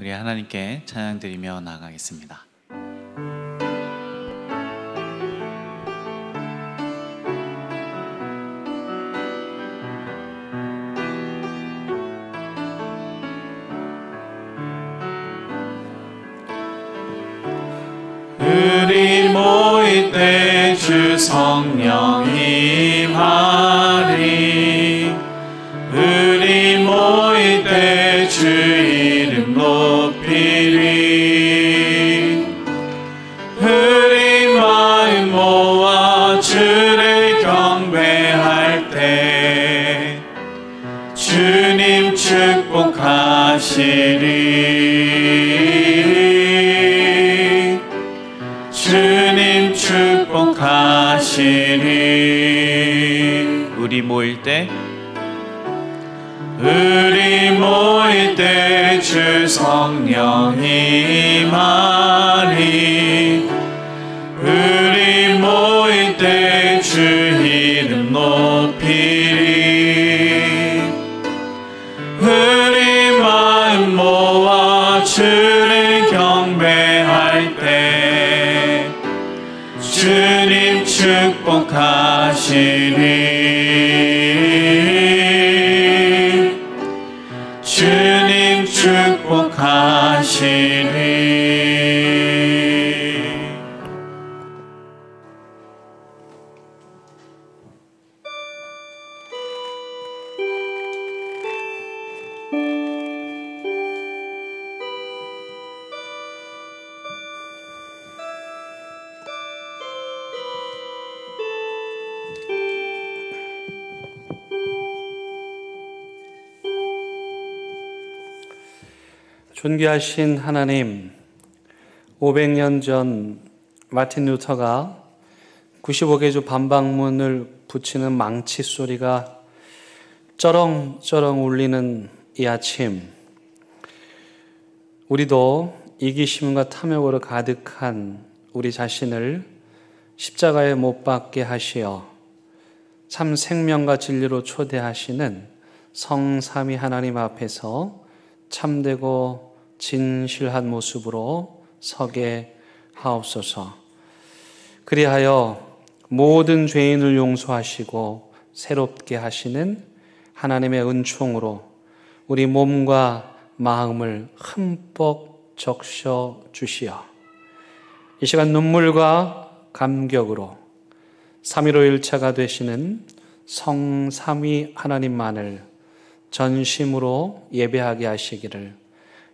우리 하나님께 찬양드리며 나아가겠습니다. 우리 모일 때 주 성령 임하리. 우리 모일 때 주 이름 높이리. 우리 마음 모아 주를 경배할 때 주님 축복하시리. 주님 축복하시리. 우리 모일 때 주 성령 임하리. 우리 모일 때 주 이름 높이리. 우리 마음 모아 주를 경배할 때 주님 축복하시리. 주님 축복하시리. 존귀하신 하나님, 500년 전 마틴 루터가 95개조 반박문을 붙이는 망치 소리가 쩌렁쩌렁 울리는 이 아침, 우리도 이기심과 탐욕으로 가득한 우리 자신을 십자가에 못 박게 하시어 참 생명과 진리로 초대하시는 성삼위 하나님 앞에서 참되고 진실한 모습으로 서게 하옵소서. 그리하여 모든 죄인을 용서하시고 새롭게 하시는 하나님의 은총으로 우리 몸과 마음을 흠뻑 적셔 주시어 이 시간 눈물과 감격으로 삼위로일체가 되시는 성삼위 하나님만을 전심으로 예배하게 하시기를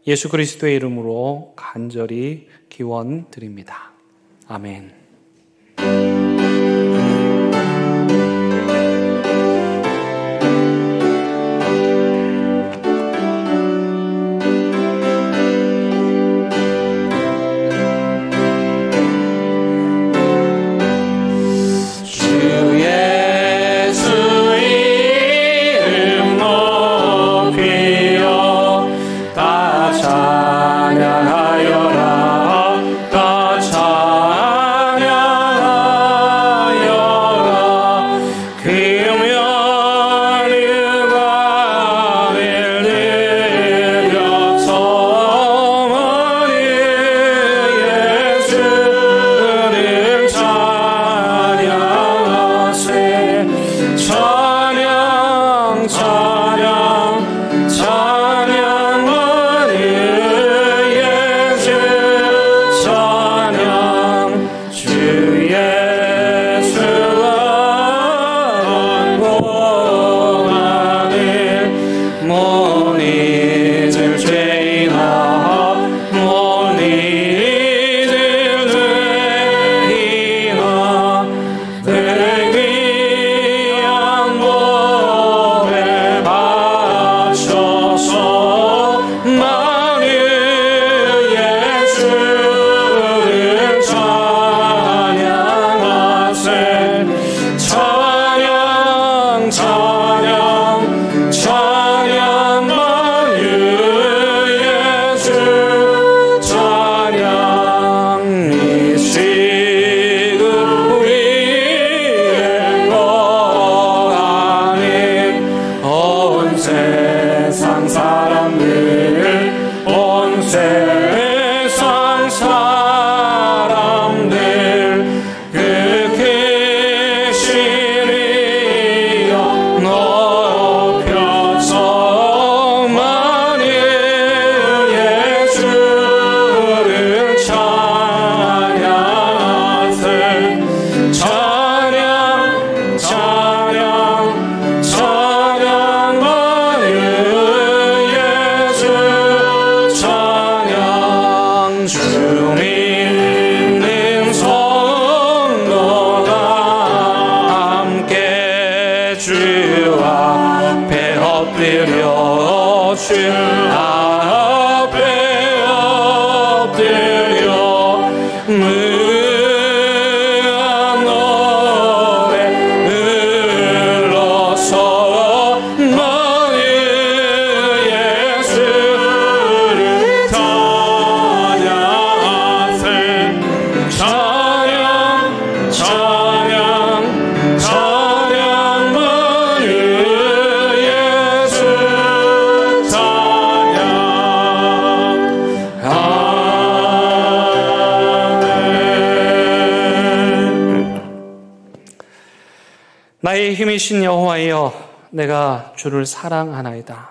예수 그리스도의 이름으로 간절히 기원드립니다. 아멘. 찬양하여라, 다 찬양 나의 힘이신 여호와여, 내가 주를 사랑하나이다.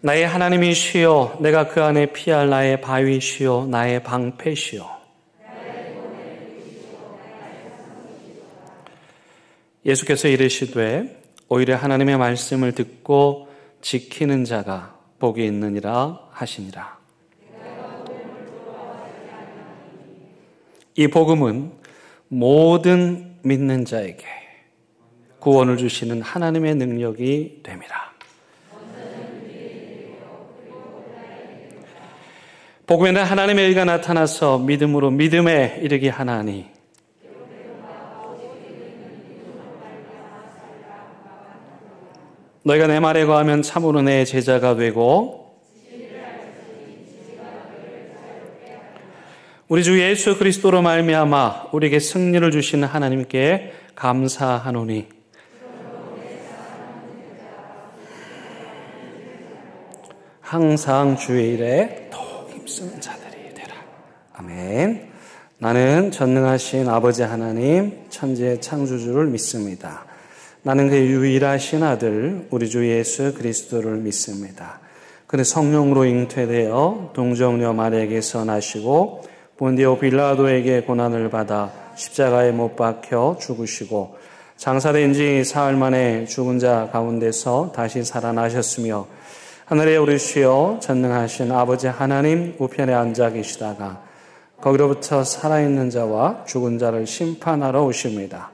나의 하나님이시여, 내가 그 안에 피할 나의 바위시여, 나의 방패시여. 예수께서 이르시되 오히려 하나님의 말씀을 듣고 지키는 자가 복이 있느니라 하시니라. 이 복음은 모든 믿는 자에게 구원을 주시는 하나님의 능력이 됨이라. 복음에는 하나님의 의가 나타나서 믿음으로 믿음에 이르게 하나니 너희가 내 말에 거하면 참으로 내 제자가 되고 우리 주 예수 그리스도로 말미암아 우리에게 승리를 주시는 하나님께 감사하노니 항상 주의 일에 더욱 힘쓰는 자들이 되라. 아멘. 나는 전능하신 아버지 하나님 천지의 창조주를 믿습니다. 나는 그의 유일하신 아들 우리 주 예수 그리스도를 믿습니다. 그는 성령으로 잉태되어 동정녀 마리아에게서 나시고 본디오 빌라도에게 고난을 받아 십자가에 못 박혀 죽으시고 장사된 지 사흘 만에 죽은 자 가운데서 다시 살아나셨으며 하늘에 오르시어 전능하신 아버지 하나님 우편에 앉아 계시다가 거기로부터 살아있는 자와 죽은 자를 심판하러 오십니다.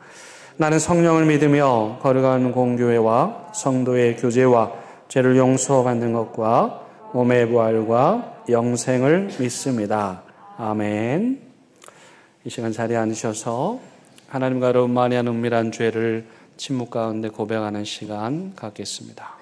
나는 성령을 믿으며 거룩한 공교회와 성도의 교제와 죄를 용서받는 것과 몸의 부활과 영생을 믿습니다. 아멘. 이 시간 자리에 앉으셔서 하나님과 여러분만이 한 은밀한 죄를 침묵 가운데 고백하는 시간 갖겠습니다.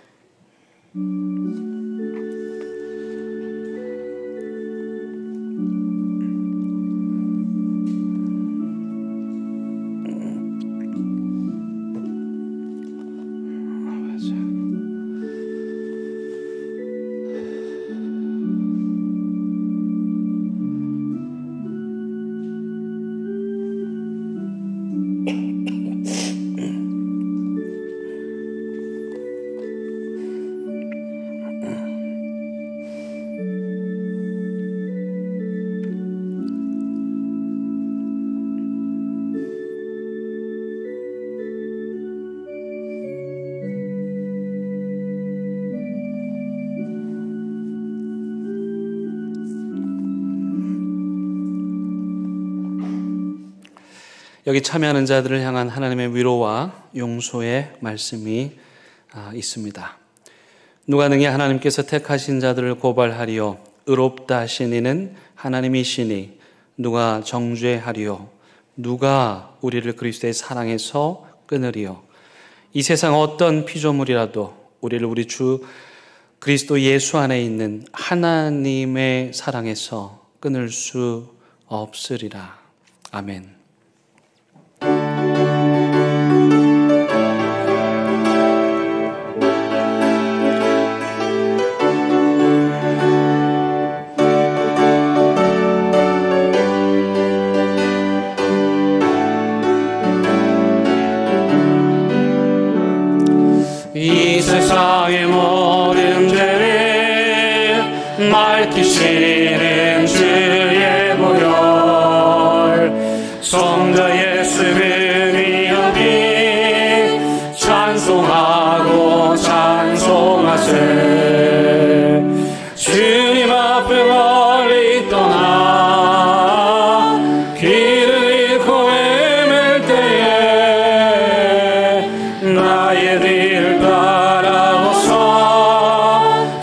여기 참여하는 자들을 향한 하나님의 위로와 용서의 말씀이 있습니다. 누가 능히 하나님께서 택하신 자들을 고발하리요 의롭다 하신 이는 하나님이시니 누가 정죄하리요 누가 우리를 그리스도의 사랑에서 끊으리요. 이 세상 어떤 피조물이라도 우리를 우리 주 그리스도 예수 안에 있는 하나님의 사랑에서 끊을 수 없으리라. 아멘. 이 세상의 모든 죄를 맑히시는 주의 보혈 성자 예수 그리하니 찬송하고 찬송하세. 주님 앞에 멀리 떠나 길을 잃고 헤맬 때에 나의 뒤를 따라오사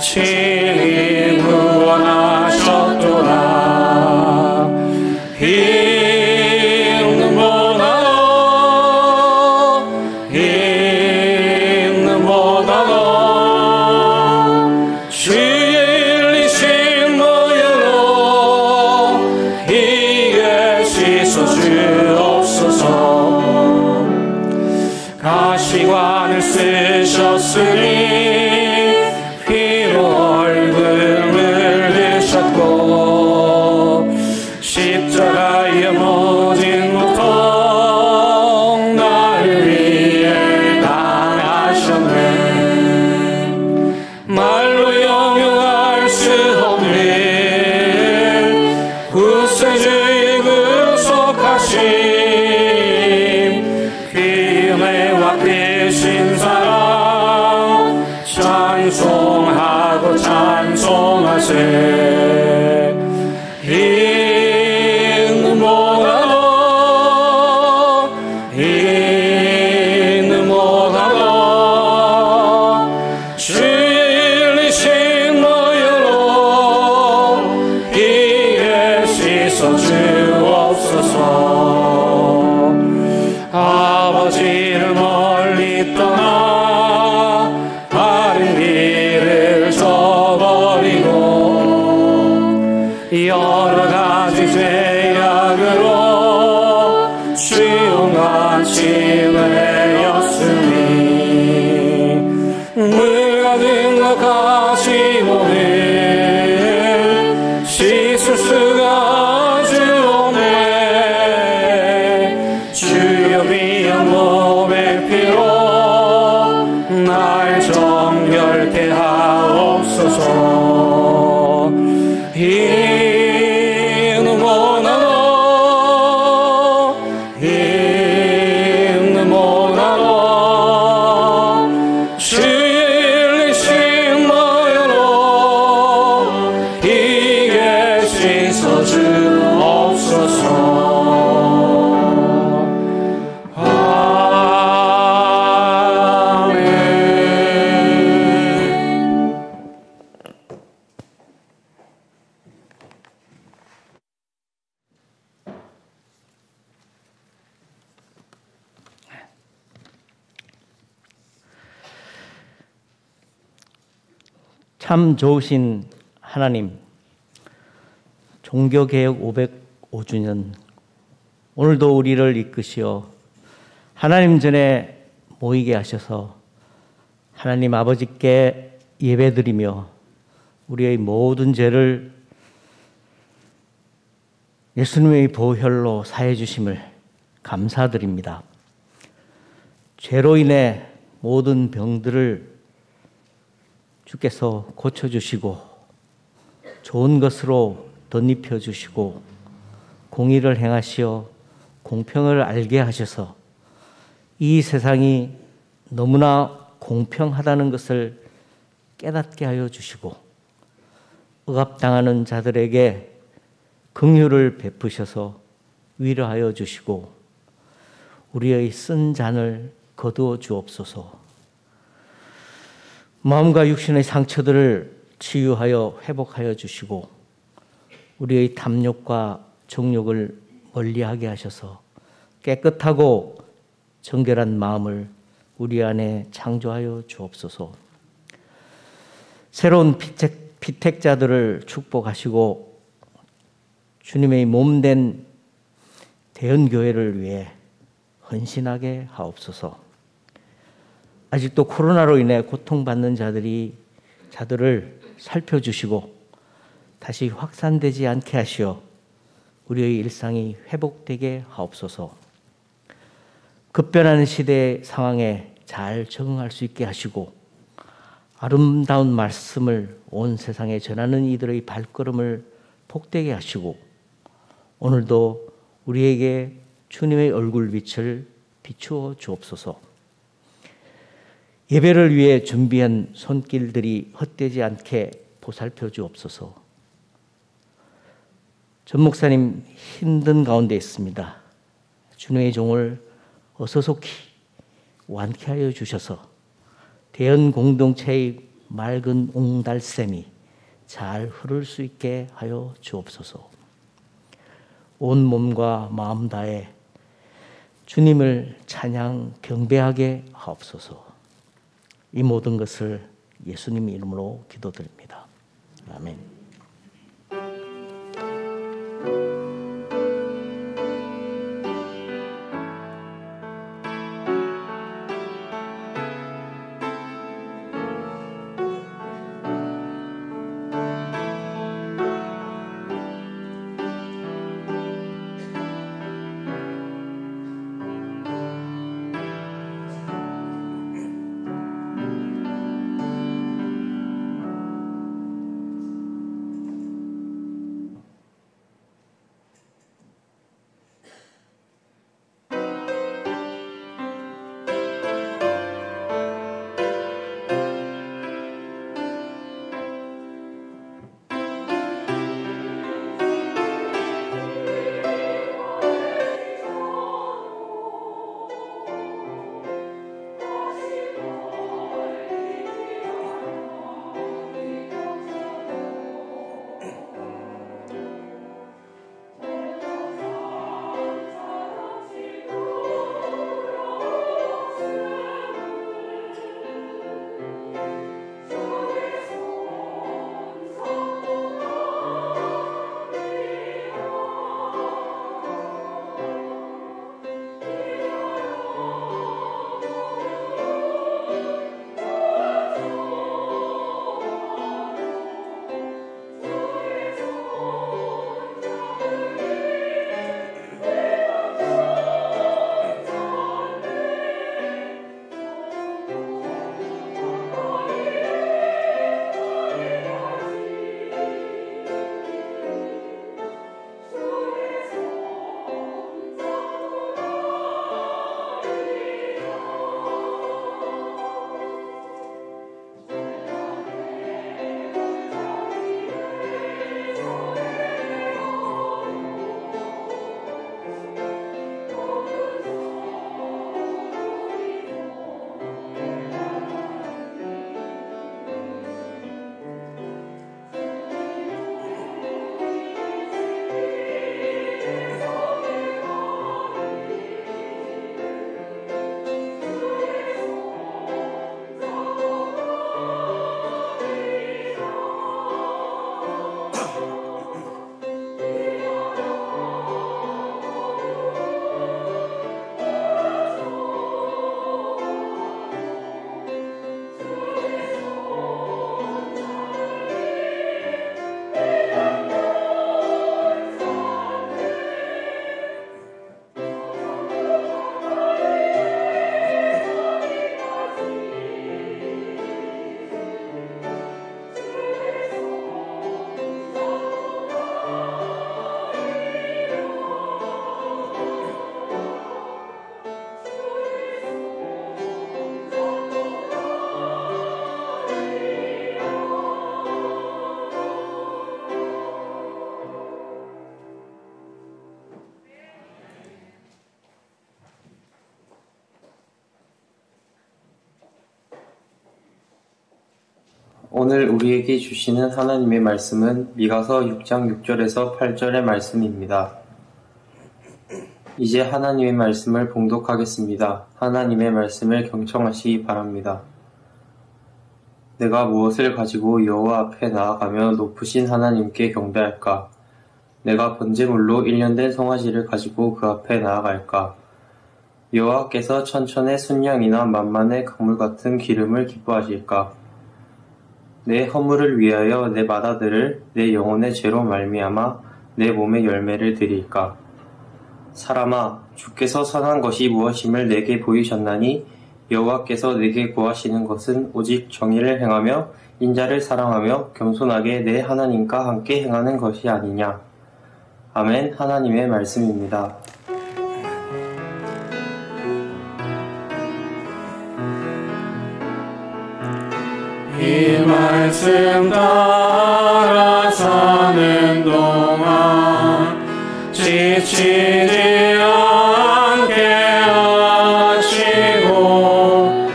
친히 구원하셨도다. 힘는 보다도 주의 일리신 모여로 이에 씻어주옵소서. 가시관을 쓰셨으니 피로 얼굴을 물으셨고 십자가 사랑 찬송하고 찬송하세. 있는 모가 너 있는 모가 너 진리신 너여로 이에 씻어 주옵소서. 아버지를 멀리 떠나 바른 길을 저버리고 여러 가지 죄악으로 주용같이 되었으니 물과 등록하시 몸을 씻을 수가 주옵네. 주여 귀한 몸의 피로 날 정결케 하옵소서. 있는 모나 너 있는 모나 너 진리신 너여로 이에 씻어 주옵소서. 참 좋으신 하나님, 종교개혁 505주년, 오늘도 우리를 이끄시어 하나님 전에 모이게 하셔서 하나님 아버지께 예배드리며 우리의 모든 죄를 예수님의 보혈로 사해 주심을 감사드립니다. 죄로 인해 모든 병들을 주께서 고쳐주시고 좋은 것으로 덧입혀 주시고 공의를 행하시어 공평을 알게 하셔서 이 세상이 너무나 공평하다는 것을 깨닫게 하여 주시고 억압당하는 자들에게 긍휼을 베푸셔서 위로하여 주시고 우리의 쓴 잔을 거두어 주옵소서. 마음과 육신의 상처들을 치유하여 회복하여 주시고 우리의 탐욕과 정욕을 멀리하게 하셔서 깨끗하고 정결한 마음을 우리 안에 창조하여 주옵소서. 새로운 피택자들을 축복하시고 주님의 몸된 대언교회를 위해 헌신하게 하옵소서. 아직도 코로나로 인해 고통받는 자들을 살펴주시고 다시 확산되지 않게 하시어 우리의 일상이 회복되게 하옵소서. 급변하는 시대의 상황에 잘 적응할 수 있게 하시고 아름다운 말씀을 온 세상에 전하는 이들의 발걸음을 복되게 하시고 오늘도 우리에게 주님의 얼굴빛을 비추어 주옵소서. 예배를 위해 준비한 손길들이 헛되지 않게 보살펴 주옵소서. 전 목사님 힘든 가운데 있습니다. 주님의 종을 어서속히 완쾌하여 주셔서 대연 공동체의 맑은 옹달샘이 잘 흐를 수 있게 하여 주옵소서. 온 몸과 마음 다해 주님을 찬양 경배하게 하옵소서. 이 모든 것을 예수님 이름으로 기도드립니다. 아멘. 오늘 우리에게 주시는 하나님의 말씀은 미가서 6장 6절에서 8절의 말씀입니다. 이제 하나님의 말씀을 봉독하겠습니다. 하나님의 말씀을 경청하시기 바랍니다. 내가 무엇을 가지고 여호와 앞에 나아가며 높으신 하나님께 경배할까? 내가 번제물로 1년 된 송아지를 가지고 그 앞에 나아갈까? 여호와께서 천천의 순양이나 만만의 강물 같은 기름을 기뻐하실까? 내 허물을 위하여 내 맏아들을 내 영혼의 죄로 말미암아 내 몸의 열매를 드릴까? 사람아, 주께서 선한 것이 무엇임을 내게 보이셨나니 여호와께서 내게 구하시는 것은 오직 정의를 행하며 인자를 사랑하며 겸손하게 내 하나님과 함께 행하는 것이 아니냐. 아멘. 하나님의 말씀입니다. 이 말씀 따라 사는 동안 지치지 않게 하시고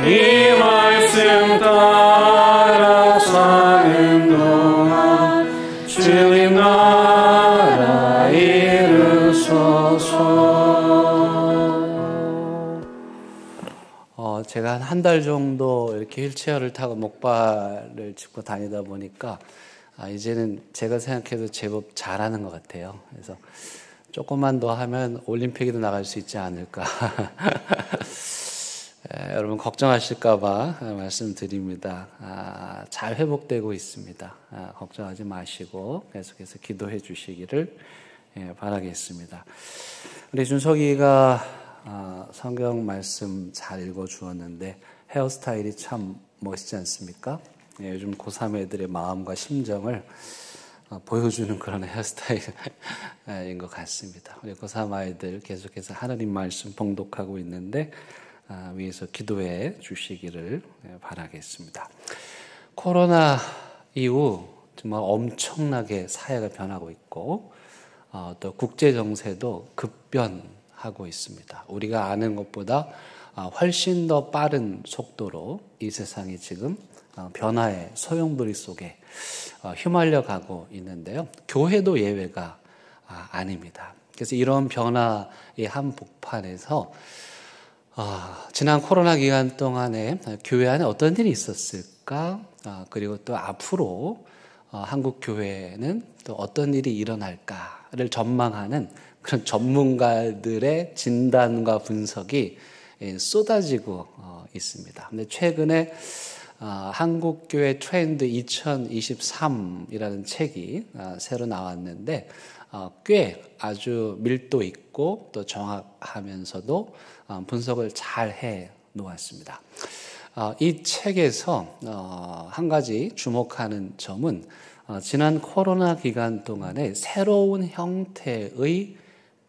이 말씀 따라 사는 동안 주님 나라 이루소서. 제가 한 달 정도 이렇게 휠체어를 타고 목발을 짚고 다니다 보니까 이제는 제가 생각해도 제법 잘하는 것 같아요. 그래서 조금만 더 하면 올림픽에도 나갈 수 있지 않을까. 여러분 걱정하실까봐 말씀드립니다. 잘 회복되고 있습니다. 걱정하지 마시고 계속해서 기도해 주시기를 바라겠습니다. 우리 준석이가 성경 말씀 잘 읽어 주었는데 헤어스타일이 참 멋있지 않습니까? 요즘 고3 애들의 마음과 심정을 보여주는 그런 헤어스타일인 것 같습니다. 우리 고3 아이들 계속해서 하나님 말씀 봉독하고 있는데 위에서 기도해 주시기를 바라겠습니다. 코로나 이후 정말 엄청나게 사회가 변하고 있고 또 국제 정세도 급변하고 있습니다. 우리가 아는 것보다 훨씬 더 빠른 속도로 이 세상이 지금 변화의 소용돌이 속에 휘말려 가고 있는데요. 교회도 예외가 아닙니다. 그래서 이런 변화의 한복판에서 지난 코로나 기간 동안에 교회 안에 어떤 일이 있었을까? 그리고 또 앞으로 한국 교회는 또 어떤 일이 일어날까를 전망하는 그런 전문가들의 진단과 분석이 쏟아지고 있습니다. 근데 최근에 한국교회 트렌드 2023이라는 책이 새로 나왔는데 꽤 아주 밀도 있고 또 정확하면서도 분석을 잘 해 놓았습니다. 이 책에서 한 가지 주목하는 점은 지난 코로나 기간 동안에 새로운 형태의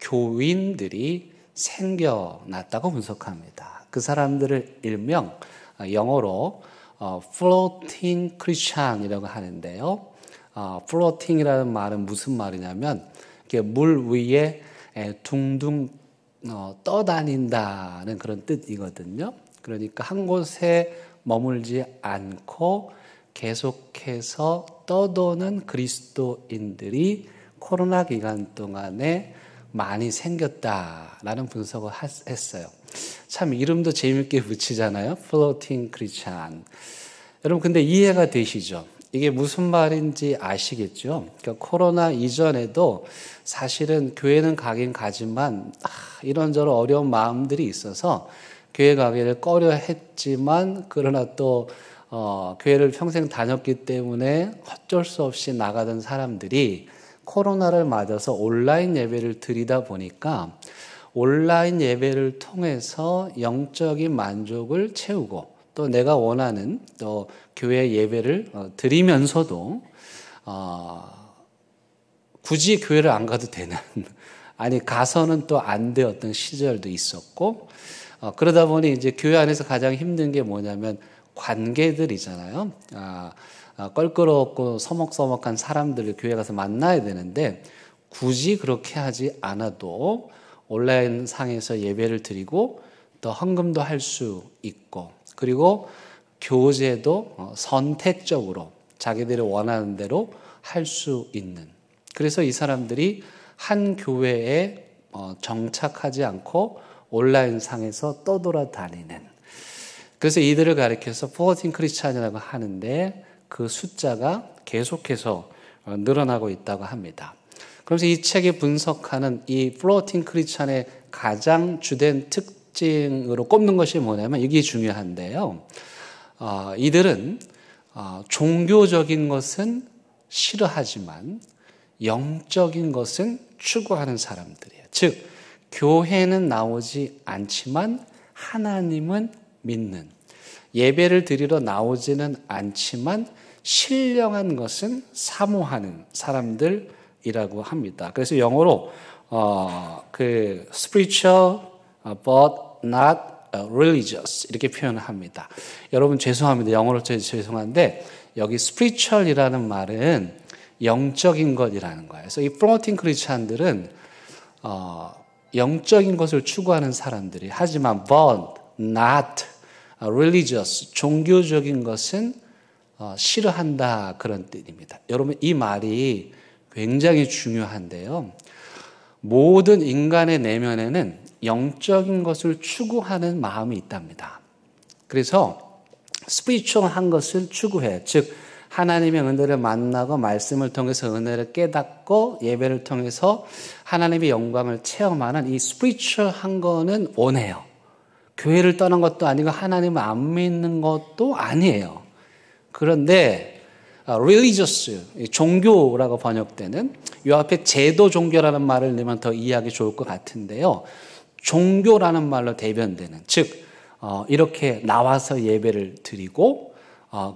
교인들이 생겨났다고 분석합니다. 그 사람들을 일명 영어로 floating Christian이라고 하는데요. floating이라는 말은 무슨 말이냐면 물 위에 둥둥 떠다닌다는 그런 뜻이거든요. 그러니까 한 곳에 머물지 않고 계속해서 떠도는 그리스도인들이 코로나 기간 동안에 많이 생겼다라는 분석을 했어요. 참 이름도 재밌게 붙이잖아요. Floating Christian. 여러분 근데 이해가 되시죠? 이게 무슨 말인지 아시겠죠? 그러니까 코로나 이전에도 사실은 교회는 가긴 가지만 이런저런 어려운 마음들이 있어서 교회 가기를 꺼려 했지만 그러나 또 교회를 평생 다녔기 때문에 어쩔 수 없이 나가던 사람들이 코로나를 맞아서 온라인 예배를 드리다 보니까 온라인 예배를 통해서 영적인 만족을 채우고 또 내가 원하는 또 교회 예배를 드리면서도 굳이 교회를 안 가도 되는 아니 가서는 또 안 되었던 시절도 있었고 그러다 보니 이제 교회 안에서 가장 힘든 게 뭐냐면 관계들이잖아요. 껄끄럽고 서먹서먹한 사람들을 교회 가서 만나야 되는데 굳이 그렇게 하지 않아도 온라인 상에서 예배를 드리고 또 헌금도 할 수 있고 그리고 교제도 선택적으로 자기들이 원하는 대로 할 수 있는, 그래서 이 사람들이 한 교회에 정착하지 않고 온라인상에서 떠돌아다니는, 그래서 이들을 가리켜서 플로팅 크리스찬이라고 하는데 그 숫자가 계속해서 늘어나고 있다고 합니다. 그래서 이 책이 분석하는 이 플로팅 크리스찬의 가장 주된 특징으로 꼽는 것이 뭐냐면 이게 중요한데요. 이들은 종교적인 것은 싫어하지만 영적인 것은 추구하는 사람들이에요. 즉 교회는 나오지 않지만 하나님은 믿는, 예배를 드리러 나오지는 않지만 신령한 것은 사모하는 사람들이라고 합니다. 그래서 영어로 spiritual but not religious 이렇게 표현을 합니다. 여러분 죄송합니다. 영어로 죄송한데 여기 spiritual이라는 말은 영적인 것이라는 거예요. 그래서 이 플로팅 크리스찬들은 영적인 것을 추구하는 사람들이, 하지만 but not religious, 종교적인 것은 싫어한다, 그런 뜻입니다. 여러분 이 말이 굉장히 중요한데요. 모든 인간의 내면에는 영적인 것을 추구하는 마음이 있답니다. 그래서 스피리추얼한 것을 추구해, 즉 하나님의 은혜를 만나고 말씀을 통해서 은혜를 깨닫고 예배를 통해서 하나님의 영광을 체험하는 이 스피리추얼한 거는 원해요. 교회를 떠난 것도 아니고 하나님을 안 믿는 것도 아니에요. 그런데 religious, 종교라고 번역되는, 이 앞에 제도 종교라는 말을 넣으면 더 이해하기 좋을 것 같은데요. 종교라는 말로 대변되는, 즉 이렇게 나와서 예배를 드리고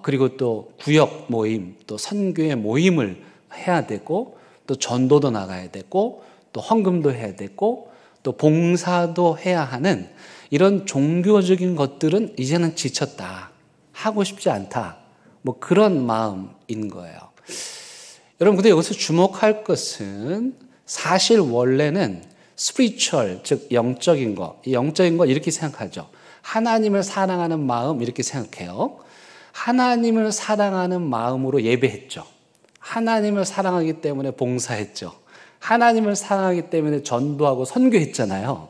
그리고 또 구역 모임, 또 선교의 모임을 해야 되고, 또 전도도 나가야 되고, 또 헌금도 해야 되고, 또 봉사도 해야 하는 이런 종교적인 것들은 이제는 지쳤다, 하고 싶지 않다, 뭐 그런 마음인 거예요. 여러분 근데 여기서 주목할 것은 사실 원래는 spiritual, 즉 영적인 거, 이 영적인 거 이렇게 생각하죠. 하나님을 사랑하는 마음 이렇게 생각해요. 하나님을 사랑하는 마음으로 예배했죠. 하나님을 사랑하기 때문에 봉사했죠. 하나님을 사랑하기 때문에 전도하고 선교했잖아요.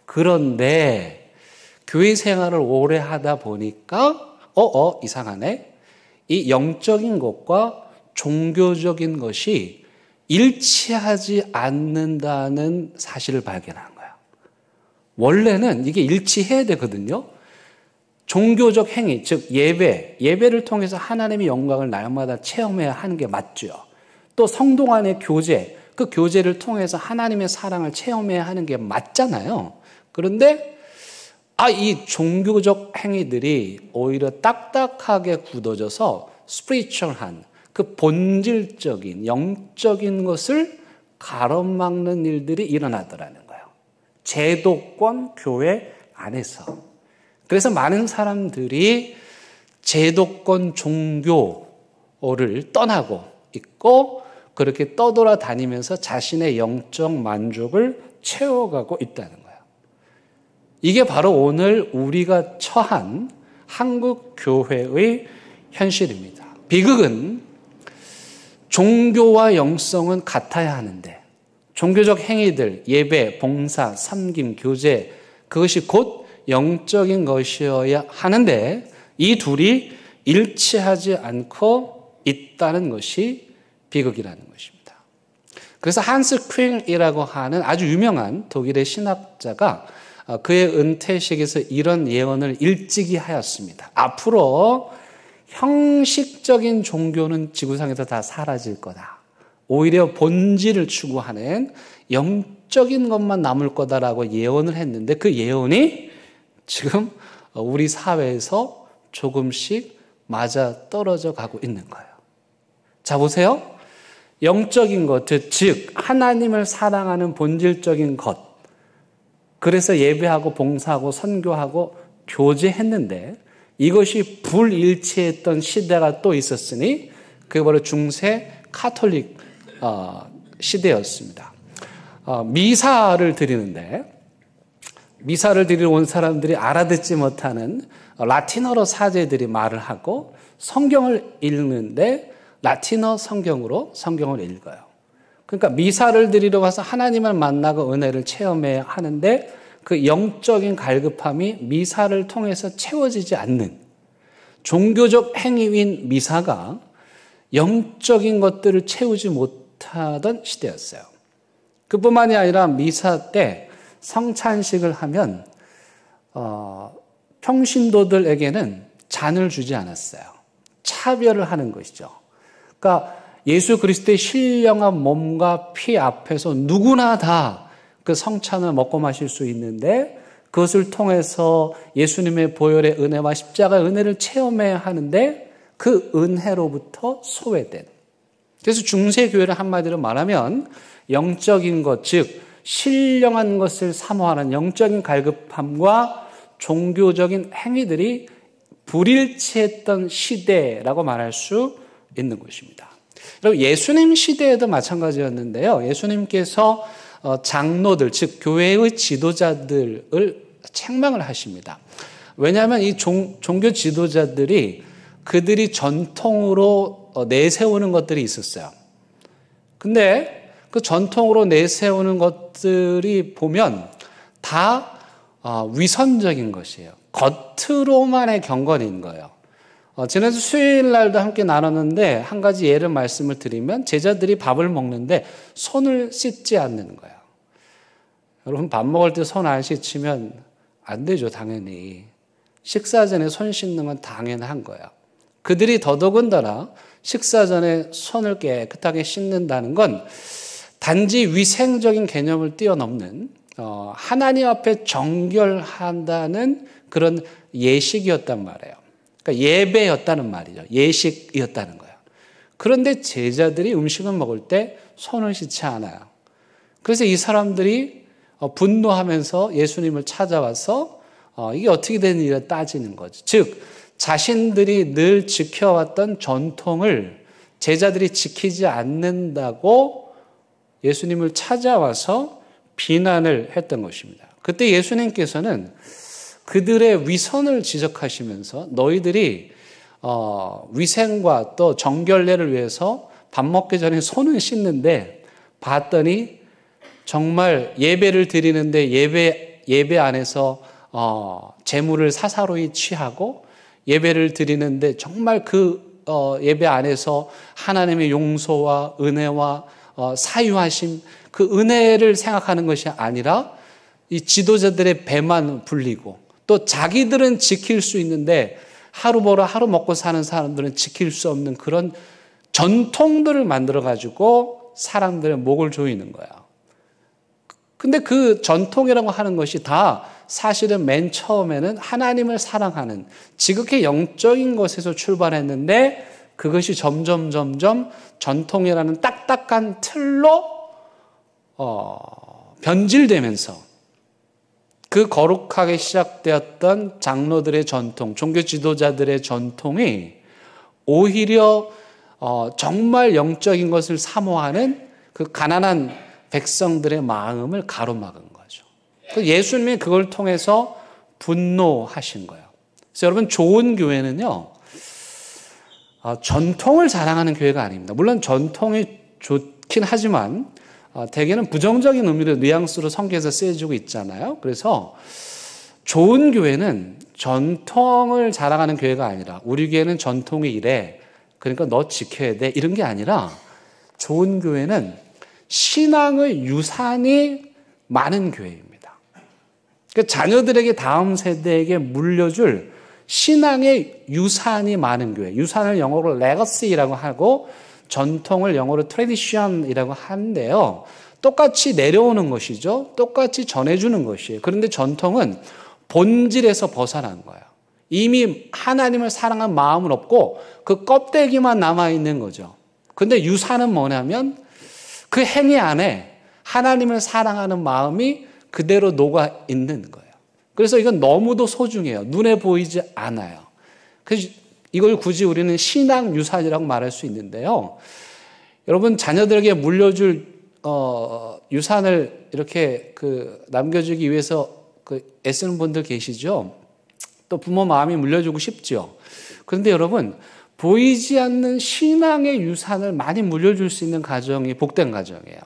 그런데 교회 생활을 오래 하다 보니까 이상하네. 이 영적인 것과 종교적인 것이 일치하지 않는다는 사실을 발견한 거예요. 원래는 이게 일치해야 되거든요. 종교적 행위, 즉 예배를 통해서 하나님의 영광을 날마다 체험해야 하는 게 맞죠. 또 성도 간의 교제, 그 교제를 통해서 하나님의 사랑을 체험해야 하는 게 맞잖아요. 그런데 이 종교적 행위들이 오히려 딱딱하게 굳어져서 스피리추얼한, 그 본질적인 영적인 것을 가로막는 일들이 일어나더라는 거예요. 제도권 교회 안에서. 그래서 많은 사람들이 제도권 종교를 떠나고 있고 그렇게 떠돌아다니면서 자신의 영적 만족을 채워가고 있다는 거예요. 이게 바로 오늘 우리가 처한 한국 교회의 현실입니다. 비극은 종교와 영성은 같아야 하는데 종교적 행위들, 예배, 봉사, 섬김, 교제, 그것이 곧 영적인 것이어야 하는데 이 둘이 일치하지 않고 있다는 것이 비극이라는 것입니다. 그래서 한스 퀸이라고 하는 아주 유명한 독일의 신학자가 그의 은퇴식에서 이런 예언을 일찍이 하였습니다. 앞으로 형식적인 종교는 지구상에서 다 사라질 거다. 오히려 본질을 추구하는 영적인 것만 남을 거다라고 예언을 했는데 그 예언이 지금 우리 사회에서 조금씩 맞아 떨어져 가고 있는 거예요. 자, 보세요. 영적인 것, 즉 하나님을 사랑하는 본질적인 것. 그래서 예배하고 봉사하고 선교하고 교제했는데 이것이 불일치했던 시대가 또 있었으니 그게 바로 중세 카톨릭 시대였습니다. 미사를 드리는데 미사를 드리러 온 사람들이 알아듣지 못하는 라틴어로 사제들이 말을 하고 성경을 읽는데 라틴어 성경으로 성경을 읽어요. 그러니까 미사를 드리러 가서 하나님을 만나고 은혜를 체험해야 하는데 그 영적인 갈급함이 미사를 통해서 채워지지 않는 종교적 행위인 미사가 영적인 것들을 채우지 못하던 시대였어요. 그뿐만이 아니라 미사 때 성찬식을 하면 평신도들에게는 잔을 주지 않았어요. 차별을 하는 것이죠. 그러니까 예수 그리스도의 신령한 몸과 피 앞에서 누구나 다 그 성찬을 먹고 마실 수 있는데 그것을 통해서 예수님의 보혈의 은혜와 십자가의 은혜를 체험해야 하는데 그 은혜로부터 소외된. 그래서 중세교회를 한마디로 말하면 영적인 것, 즉 신령한 것을 사모하는 영적인 갈급함과 종교적인 행위들이 불일치했던 시대라고 말할 수 있는 것입니다. 그리고 예수님 시대에도 마찬가지였는데요. 예수님께서 장로들, 즉 교회의 지도자들을 책망을 하십니다. 왜냐하면 이 종교 지도자들이 그들이 전통으로 내세우는 것들이 있었어요. 근데 그 전통으로 내세우는 것들이 보면 다 위선적인 것이에요. 겉으로만의 경건인 거예요. 지난주 수요일 날도 함께 나눴는데 한 가지 예를 말씀을 드리면 제자들이 밥을 먹는데 손을 씻지 않는 거예요. 여러분 밥 먹을 때 손 안 씻으면 안 되죠, 당연히. 식사 전에 손 씻는 건 당연한 거예요. 그들이 더더군다나 식사 전에 손을 깨끗하게 씻는다는 건 단지 위생적인 개념을 뛰어넘는 하나님 앞에 정결한다는 그런 예식이었단 말이에요. 그러니까 예배였다는 말이죠. 예식이었다는 거예요. 그런데 제자들이 음식을 먹을 때 손을 씻지 않아요. 그래서 이 사람들이 분노하면서 예수님을 찾아와서 이게 어떻게 된 일이라 따지는 거죠. 즉 자신들이 늘 지켜왔던 전통을 제자들이 지키지 않는다고 예수님을 찾아와서 비난을 했던 것입니다. 그때 예수님께서는 그들의 위선을 지적하시면서 너희들이 위생과 또 정결례를 위해서 밥 먹기 전에 손을 씻는데 봤더니 정말 예배를 드리는데 예배 안에서 재물을 사사로이 취하고 예배를 드리는데 정말 그 예배 안에서 하나님의 용서와 은혜와 사유하심 그 은혜를 생각하는 것이 아니라 이 지도자들의 배만 불리고 또 자기들은 지킬 수 있는데 하루 벌어 하루 먹고 사는 사람들은 지킬 수 없는 그런 전통들을 만들어 가지고 사람들의 목을 조이는 거야. 근데 그 전통이라고 하는 것이 다 사실은 맨 처음에는 하나님을 사랑하는 지극히 영적인 것에서 출발했는데 그것이 점점 전통이라는 딱딱한 틀로 변질되면서 그 거룩하게 시작되었던 장로들의 전통, 종교 지도자들의 전통이 오히려 정말 영적인 것을 사모하는 그 가난한 백성들의 마음을 가로막은 거죠. 예수님이 그걸 통해서 분노하신 거예요. 그래서 여러분 좋은 교회는요. 전통을 자랑하는 교회가 아닙니다. 물론 전통이 좋긴 하지만 대개는 부정적인 의미로 뉘앙스로 성경에서 쓰여지고 있잖아요. 그래서 좋은 교회는 전통을 자랑하는 교회가 아니라 우리 교회는 전통이 이래. 그러니까 너 지켜야 돼. 이런 게 아니라 좋은 교회는 신앙의 유산이 많은 교회입니다. 그러니까 자녀들에게 다음 세대에게 물려줄 신앙의 유산이 많은 교회. 유산을 영어로 legacy라고 하고 전통을 영어로 tradition이라고 하는데요. 똑같이 내려오는 것이죠. 똑같이 전해주는 것이에요. 그런데 전통은 본질에서 벗어난 거예요. 이미 하나님을 사랑한 마음은 없고 그 껍데기만 남아있는 거죠. 그런데 유산은 뭐냐면 그 행위 안에 하나님을 사랑하는 마음이 그대로 녹아있는 거예요. 그래서 이건 너무도 소중해요. 눈에 보이지 않아요. 그래서 이걸 굳이 우리는 신앙 유산이라고 말할 수 있는데요. 여러분 자녀들에게 물려줄 유산을 이렇게 남겨주기 위해서 애쓰는 분들 계시죠? 또 부모 마음이 물려주고 싶죠. 그런데 여러분, 보이지 않는 신앙의 유산을 많이 물려줄 수 있는 가정이 복된 가정이에요.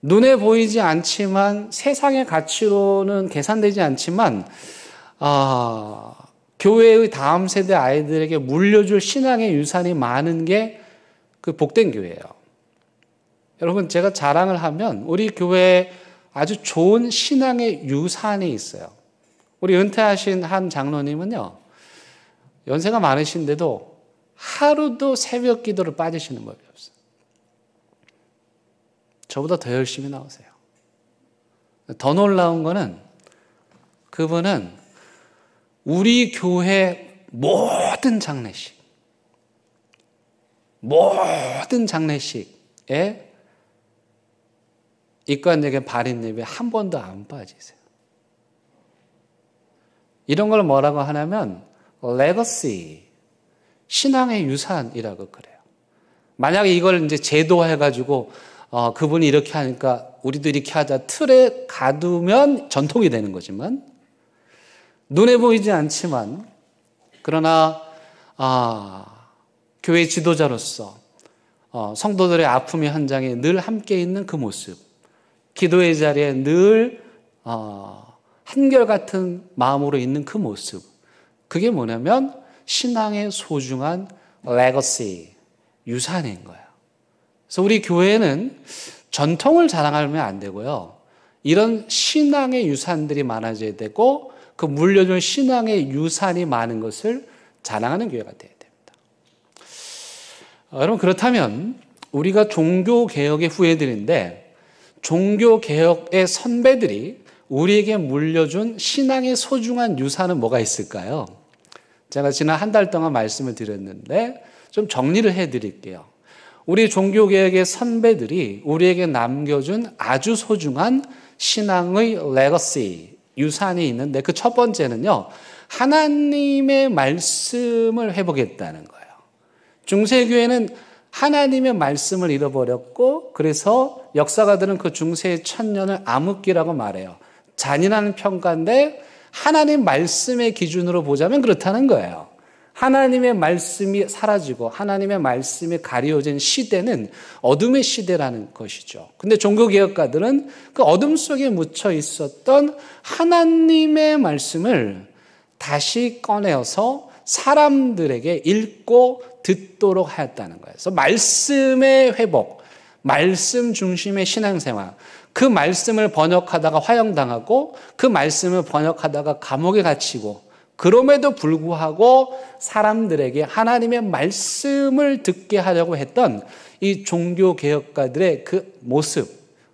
눈에 보이지 않지만 세상의 가치로는 계산되지 않지만 교회의 다음 세대 아이들에게 물려줄 신앙의 유산이 많은 게 그 복된 교회예요. 여러분, 제가 자랑을 하면 우리 교회에 아주 좋은 신앙의 유산이 있어요. 우리 은퇴하신 한 장로님은요, 연세가 많으신데도 하루도 새벽 기도를 빠지시는 법이 없어요. 저보다 더 열심히 나오세요. 더 놀라운 거는 그분은 우리 교회 모든 장례식에 입관예배 발인 예배 한 번도 안 빠지세요. 이런 걸 뭐라고 하냐면 레거시, 신앙의 유산이라고 그래요. 만약에 이걸 이제 제도화해가지고 그분이 이렇게 하니까 우리도 이렇게 하자 틀에 가두면 전통이 되는 거지만, 눈에 보이지 않지만 그러나 교회 지도자로서 성도들의 아픔의 현장에 늘 함께 있는 그 모습, 기도의 자리에 늘 한결같은 마음으로 있는 그 모습, 그게 뭐냐면 신앙의 소중한 레거시, 유산인 거예요. 그래서 우리 교회는 전통을 자랑하면 안 되고요, 이런 신앙의 유산들이 많아져야 되고 그 물려준 신앙의 유산이 많은 것을 자랑하는 교회가 돼야 됩니다. 여러분, 그렇다면 우리가 종교개혁의 후예들인데 종교개혁의 선배들이 우리에게 물려준 신앙의 소중한 유산은 뭐가 있을까요? 제가 지난 한 달 동안 말씀을 드렸는데 좀 정리를 해드릴게요. 우리 종교개혁의 선배들이 우리에게 남겨준 아주 소중한 신앙의 레거시, 유산이 있는데 그 첫 번째는요, 하나님의 말씀을 회복했다는 거예요. 중세교회는 하나님의 말씀을 잃어버렸고, 그래서 역사가들은 그 중세의 천년을 암흑기라고 말해요. 잔인한 평가인데 하나님 말씀의 기준으로 보자면 그렇다는 거예요. 하나님의 말씀이 사라지고 하나님의 말씀이 가려진 시대는 어둠의 시대라는 것이죠. 근데 종교개혁가들은 그 어둠 속에 묻혀 있었던 하나님의 말씀을 다시 꺼내어서 사람들에게 읽고 듣도록 하였다는 거예요. 그래서 말씀의 회복, 말씀 중심의 신앙생활, 그 말씀을 번역하다가 화형당하고 그 말씀을 번역하다가 감옥에 갇히고, 그럼에도 불구하고 사람들에게 하나님의 말씀을 듣게 하려고 했던 이 종교개혁가들의 그 모습,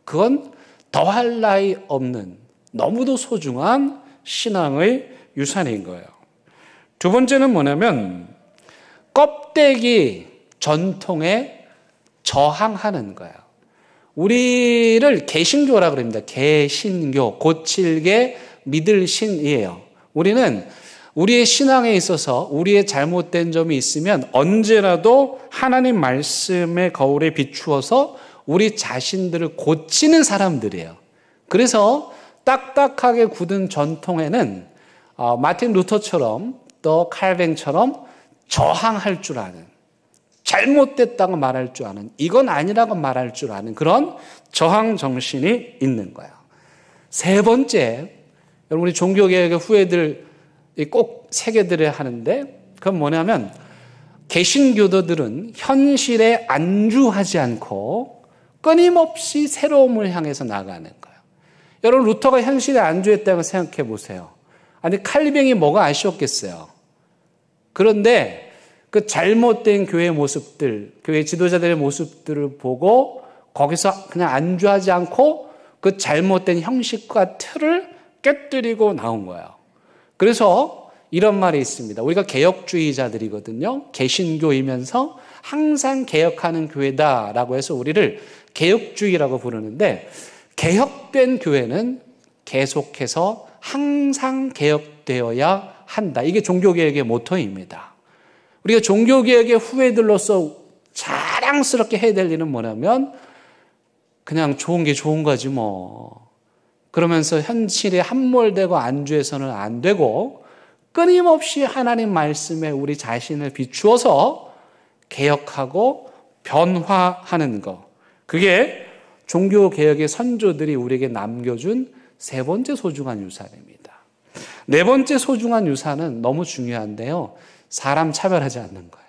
그건 더할 나위 없는 너무도 소중한 신앙의 유산인 거예요. 두 번째는 뭐냐면 껍데기 전통에 저항하는 거예요. 우리를 개신교라고 그럽니다. 개신교, 고칠개 믿을 신이에요. 우리는 우리의 신앙에 있어서 우리의 잘못된 점이 있으면 언제라도 하나님 말씀의 거울에 비추어서 우리 자신들을 고치는 사람들이에요. 그래서 딱딱하게 굳은 전통에는 마틴 루터처럼 또 칼뱅처럼 저항할 줄 아는, 잘못됐다고 말할 줄 아는, 이건 아니라고 말할 줄 아는 그런 저항 정신이 있는 거예요. 세 번째, 여러분, 우리 종교개혁의 후예들 꼭 새겨들어야 하는데, 그건 뭐냐면 개신교도들은 현실에 안주하지 않고 끊임없이 새로움을 향해서 나가는 거예요. 여러분, 루터가 현실에 안주했다고 생각해 보세요. 아니, 칼뱅이 뭐가 아쉬웠겠어요. 그런데 그 잘못된 교회의 모습들, 교회 지도자들의 모습들을 보고 거기서 그냥 안주하지 않고 그 잘못된 형식과 틀을 깨뜨리고 나온 거예요. 그래서 이런 말이 있습니다. 우리가 개혁주의자들이거든요. 개신교이면서 항상 개혁하는 교회다라고 해서 우리를 개혁주의라고 부르는데, 개혁된 교회는 계속해서 항상 개혁되어야 한다. 이게 종교개혁의 모토입니다. 우리가 종교개혁의 후예들로서 자랑스럽게 해야 될 일은 뭐냐면 그냥 좋은 게 좋은 거지 뭐. 그러면서 현실에 함몰되고 안주해서는 안 되고 끊임없이 하나님 말씀에 우리 자신을 비추어서 개혁하고 변화하는 것. 그게 종교개혁의 선조들이 우리에게 남겨준 세 번째 소중한 유산입니다. 네 번째 소중한 유산은 너무 중요한데요. 사람 차별하지 않는 거예요.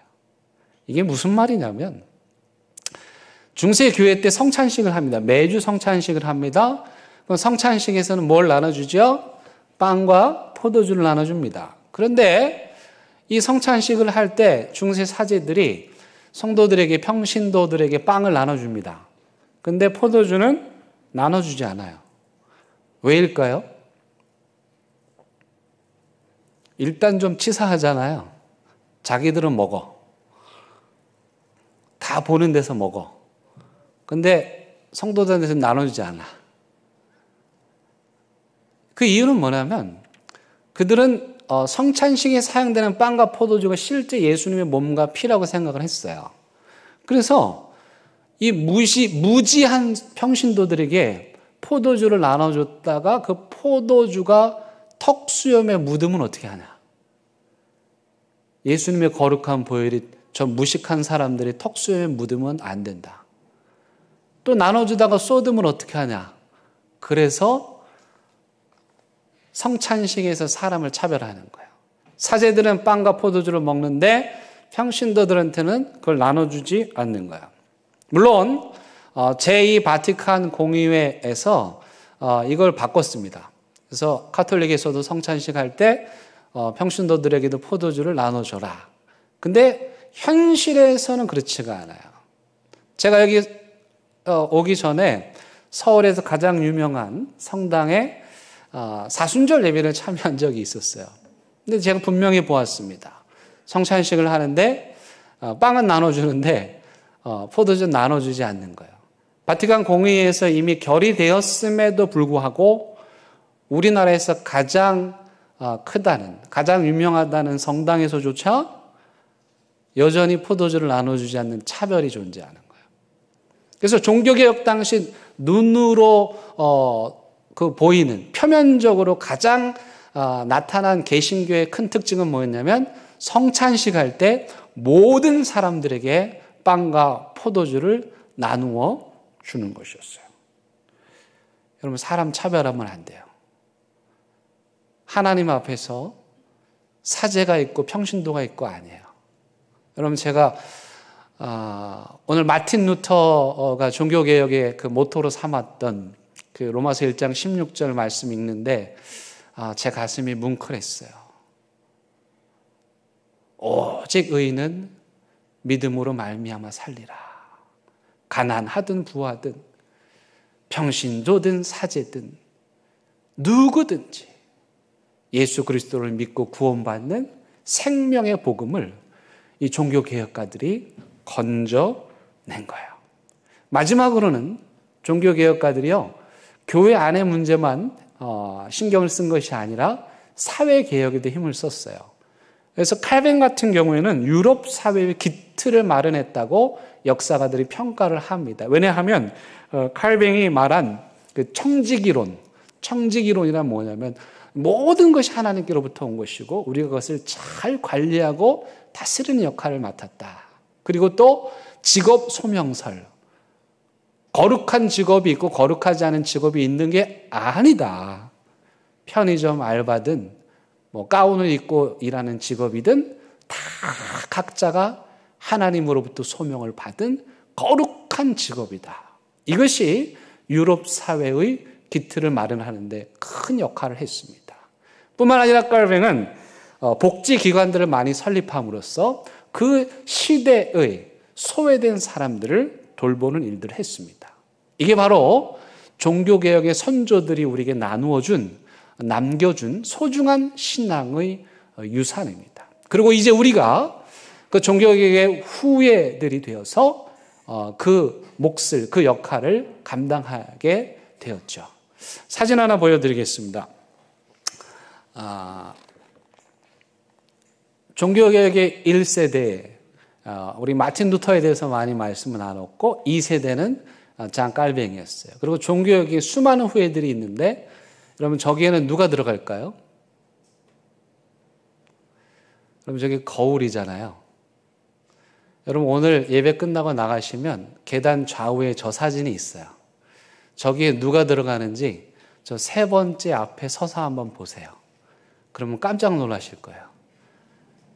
이게 무슨 말이냐면 중세 교회 때 성찬식을 합니다. 매주 성찬식을 합니다. 그럼 성찬식에서는 뭘 나눠주죠? 빵과 포도주를 나눠줍니다. 그런데 이 성찬식을 할 때 중세 사제들이 성도들에게, 평신도들에게 빵을 나눠줍니다. 근데 포도주는 나눠주지 않아요. 왜일까요? 일단 좀 치사하잖아요. 자기들은 먹어. 다 보는 데서 먹어. 근데 성도들한테는 나눠주지 않아. 그 이유는 뭐냐면 그들은 성찬식에 사용되는 빵과 포도주가 실제 예수님의 몸과 피라고 생각을 했어요. 그래서 이 무지한 평신도들에게 포도주를 나눠줬다가 그 포도주가 턱수염에 묻으면 어떻게 하냐. 예수님의 거룩한 보혈이 저 무식한 사람들이 턱수염에 묻으면 안 된다. 또 나눠주다가 쏟으면 어떻게 하냐. 그래서 성찬식에서 사람을 차별하는 거예요. 사제들은 빵과 포도주를 먹는데 평신도들한테는 그걸 나눠주지 않는 거예요. 물론 제2 바티칸 공의회에서 이걸 바꿨습니다. 그래서 가톨릭에서도 성찬식 할 때 평신도들에게도 포도주를 나눠줘라. 근데 현실에서는 그렇지가 않아요. 제가 여기 오기 전에 서울에서 가장 유명한 성당에 사순절 예배를 참여한 적이 있었어요. 근데 제가 분명히 보았습니다. 성찬식을 하는데 빵은 나눠주는데 포도주는 나눠주지 않는 거예요. 바티칸 공의회에서 이미 결의되었음에도 불구하고 우리나라에서 가장 크다는, 가장 유명하다는 성당에서조차 여전히 포도주를 나눠주지 않는 차별이 존재하는 거예요. 그래서 종교개혁 당시 눈으로 보이는 표면적으로 가장 나타난 개신교의 큰 특징은 뭐였냐면 성찬식 할 때 모든 사람들에게 빵과 포도주를 나누어 주는 것이었어요. 여러분, 사람 차별하면 안 돼요. 하나님 앞에서 사제가 있고 평신도가 있고 아니에요. 여러분, 제가 오늘 마틴 루터가 종교개혁의 그 모토로 삼았던 그 로마서 1장 16절 말씀 읽는데 제 가슴이 뭉클했어요. 오직 의인은 믿음으로 말미암아 살리라. 가난하든 부하든 평신도든 사제든 누구든지 예수 그리스도를 믿고 구원받는 생명의 복음을 이 종교개혁가들이 건져낸 거예요. 마지막으로는 종교개혁가들이요, 교회 안의 문제만 신경을 쓴 것이 아니라 사회개혁에도 힘을 썼어요. 그래서 칼빈 같은 경우에는 유럽 사회의 기틀을 마련했다고 역사가들이 평가를 합니다. 왜냐하면 칼빈이 말한 그 청지기론이란 뭐냐면 모든 것이 하나님께로부터 온 것이고 우리가 그것을 잘 관리하고 다스리는 역할을 맡았다. 그리고 또 직업 소명설, 거룩한 직업이 있고 거룩하지 않은 직업이 있는 게 아니다. 편의점 알바든 가운을 입고 일하는 직업이든 다 각자가 하나님으로부터 소명을 받은 거룩한 직업이다. 이것이 유럽 사회의 기틀을 마련하는데 큰 역할을 했습니다. 뿐만 아니라 칼뱅은 복지기관들을 많이 설립함으로써 그 시대의 소외된 사람들을 돌보는 일들을 했습니다. 이게 바로 종교개혁의 선조들이 우리에게 남겨준 소중한 신앙의 유산입니다. 그리고 이제 우리가 그 종교개혁의 후예들이 되어서 그 몫을, 그 역할을 감당하게 되었죠. 사진 하나 보여드리겠습니다. 종교개혁의 1세대, 우리 마틴 루터에 대해서 많이 말씀을 나눴고 2세대는 장깔뱅이였어요. 그리고 종교역에 수많은 후예들이 있는데 여러분 저기에는 누가 들어갈까요? 여러분 저기 거울이잖아요. 여러분 오늘 예배 끝나고 나가시면 계단 좌우에 저 사진이 있어요. 저기에 누가 들어가는지 저 3번째 앞에 서서 한번 보세요. 그러면 깜짝 놀라실 거예요.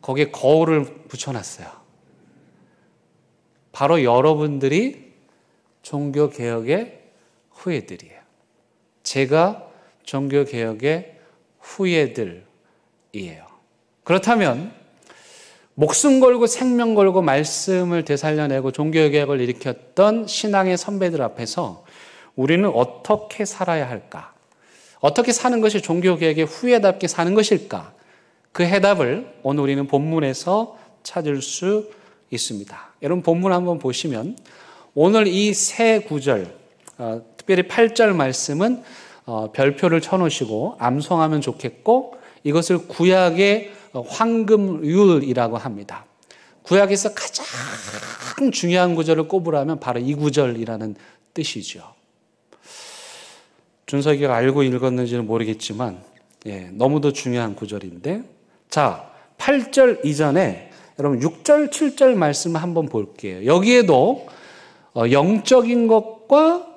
거기에 거울을 붙여놨어요. 바로 여러분들이 종교개혁의 후예들이에요. 제가 종교개혁의 후예들이에요. 그렇다면 목숨 걸고 생명 걸고 말씀을 되살려내고 종교개혁을 일으켰던 신앙의 선배들 앞에서 우리는 어떻게 살아야 할까? 어떻게 사는 것이 종교개혁의 후예답게 사는 것일까? 그 해답을 오늘 우리는 본문에서 찾을 수 있습니다. 여러분 본문 한번 보시면 오늘 이 세 구절, 특별히 8절 말씀은 별표를 쳐놓으시고 암송하면 좋겠고 이것을 구약의 황금률이라고 합니다. 구약에서 가장 중요한 구절을 꼽으라면 바로 이 구절이라는 뜻이죠. 준석이가 알고 읽었는지는 모르겠지만 너무도 중요한 구절인데 자 8절 이전에 여러분 6절 7절 말씀을 한번 볼게요. 여기에도 영적인 것과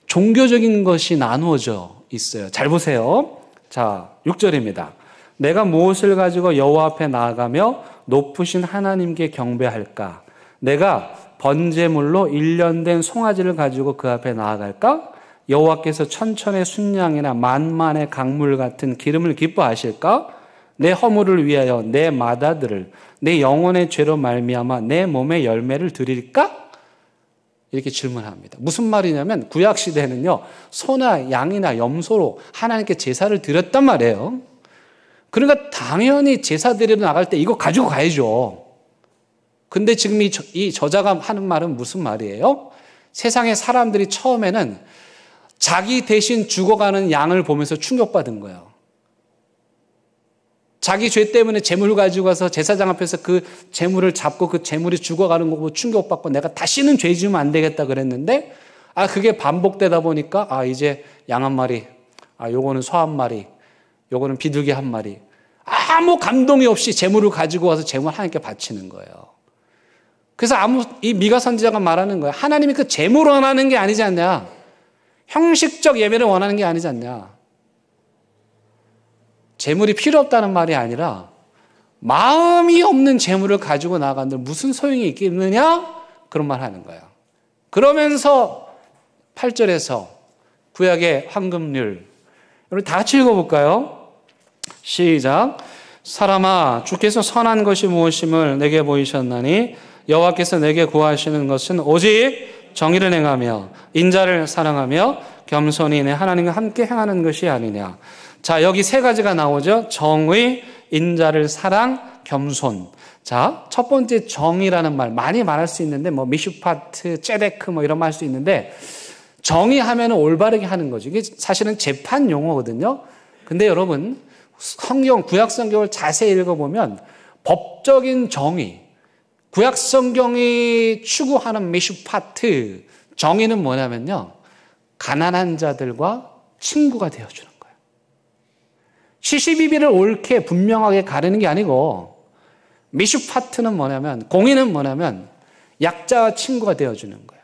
종교적인 것이 나누어져 있어요. 잘 보세요. 자 6절입니다. 내가 무엇을 가지고 여호와 앞에 나아가며 높으신 하나님께 경배할까? 내가 번제물로 1년 된 송아지를 가지고 그 앞에 나아갈까? 여호와께서 천천의 순양이나 만만의 강물 같은 기름을 기뻐하실까? 내 허물을 위하여 내 마다들을 내 영혼의 죄로 말미암아 내 몸의 열매를 드릴까? 이렇게 질문합니다. 무슨 말이냐면 구약 시대에는요 소나 양이나 염소로 하나님께 제사를 드렸단 말이에요. 그러니까 당연히 제사 드리러 나갈 때 이거 가지고 가야죠. 근데 지금 이 저자가 하는 말은 무슨 말이에요? 세상의 사람들이 처음에는 자기 대신 죽어가는 양을 보면서 충격받은 거예요. 자기 죄 때문에 재물을 가지고 가서 제사장 앞에서 그 재물을 잡고 그 재물이 죽어가는 거 보고 충격받고 내가 다시는 죄 지으면 안 되겠다 그랬는데 그게 반복되다 보니까 이제 양 한 마리, 요거는 소 한 마리, 요거는 비둘기 한 마리 아무 감동이 없이 재물을 가지고 와서 재물 하나님께 바치는 거예요. 그래서 이 미가 선지자가 말하는 거예요. 하나님이 그 재물을 원하는 게 아니지 않냐. 형식적 예배를 원하는 게 아니지 않냐. 재물이 필요 없다는 말이 아니라 마음이 없는 재물을 가지고 나간들 무슨 소용이 있겠느냐? 그런 말 하는 거예요. 그러면서 8절에서 구약의 황금률 우리 다 같이 읽어볼까요? 시작. 사람아 주께서 선한 것이 무엇임을 내게 보이셨나니 여호와께서 내게 구하시는 것은 오직 정의를 행하며 인자를 사랑하며 겸손히 내 하나님과 함께 행하는 것이 아니냐. 자 여기 세 가지가 나오죠. 정의, 인자를 사랑, 겸손. 자 첫 번째 정의라는 말 많이 말할 수 있는데 미슈파트, 째데크 이런 말 할 수 있는데 정의하면 올바르게 하는 거죠. 이게 사실은 재판 용어거든요. 근데 여러분 성경 구약 성경을 자세히 읽어보면 법적인 정의, 구약 성경이 추구하는 미슈파트 정의는 뭐냐면요 가난한 자들과 친구가 되어주는 거예요. 시시비비를 옳게 분명하게 가르는 게 아니고 미슈파트는 뭐냐면 공의는 뭐냐면 약자와 친구가 되어주는 거예요.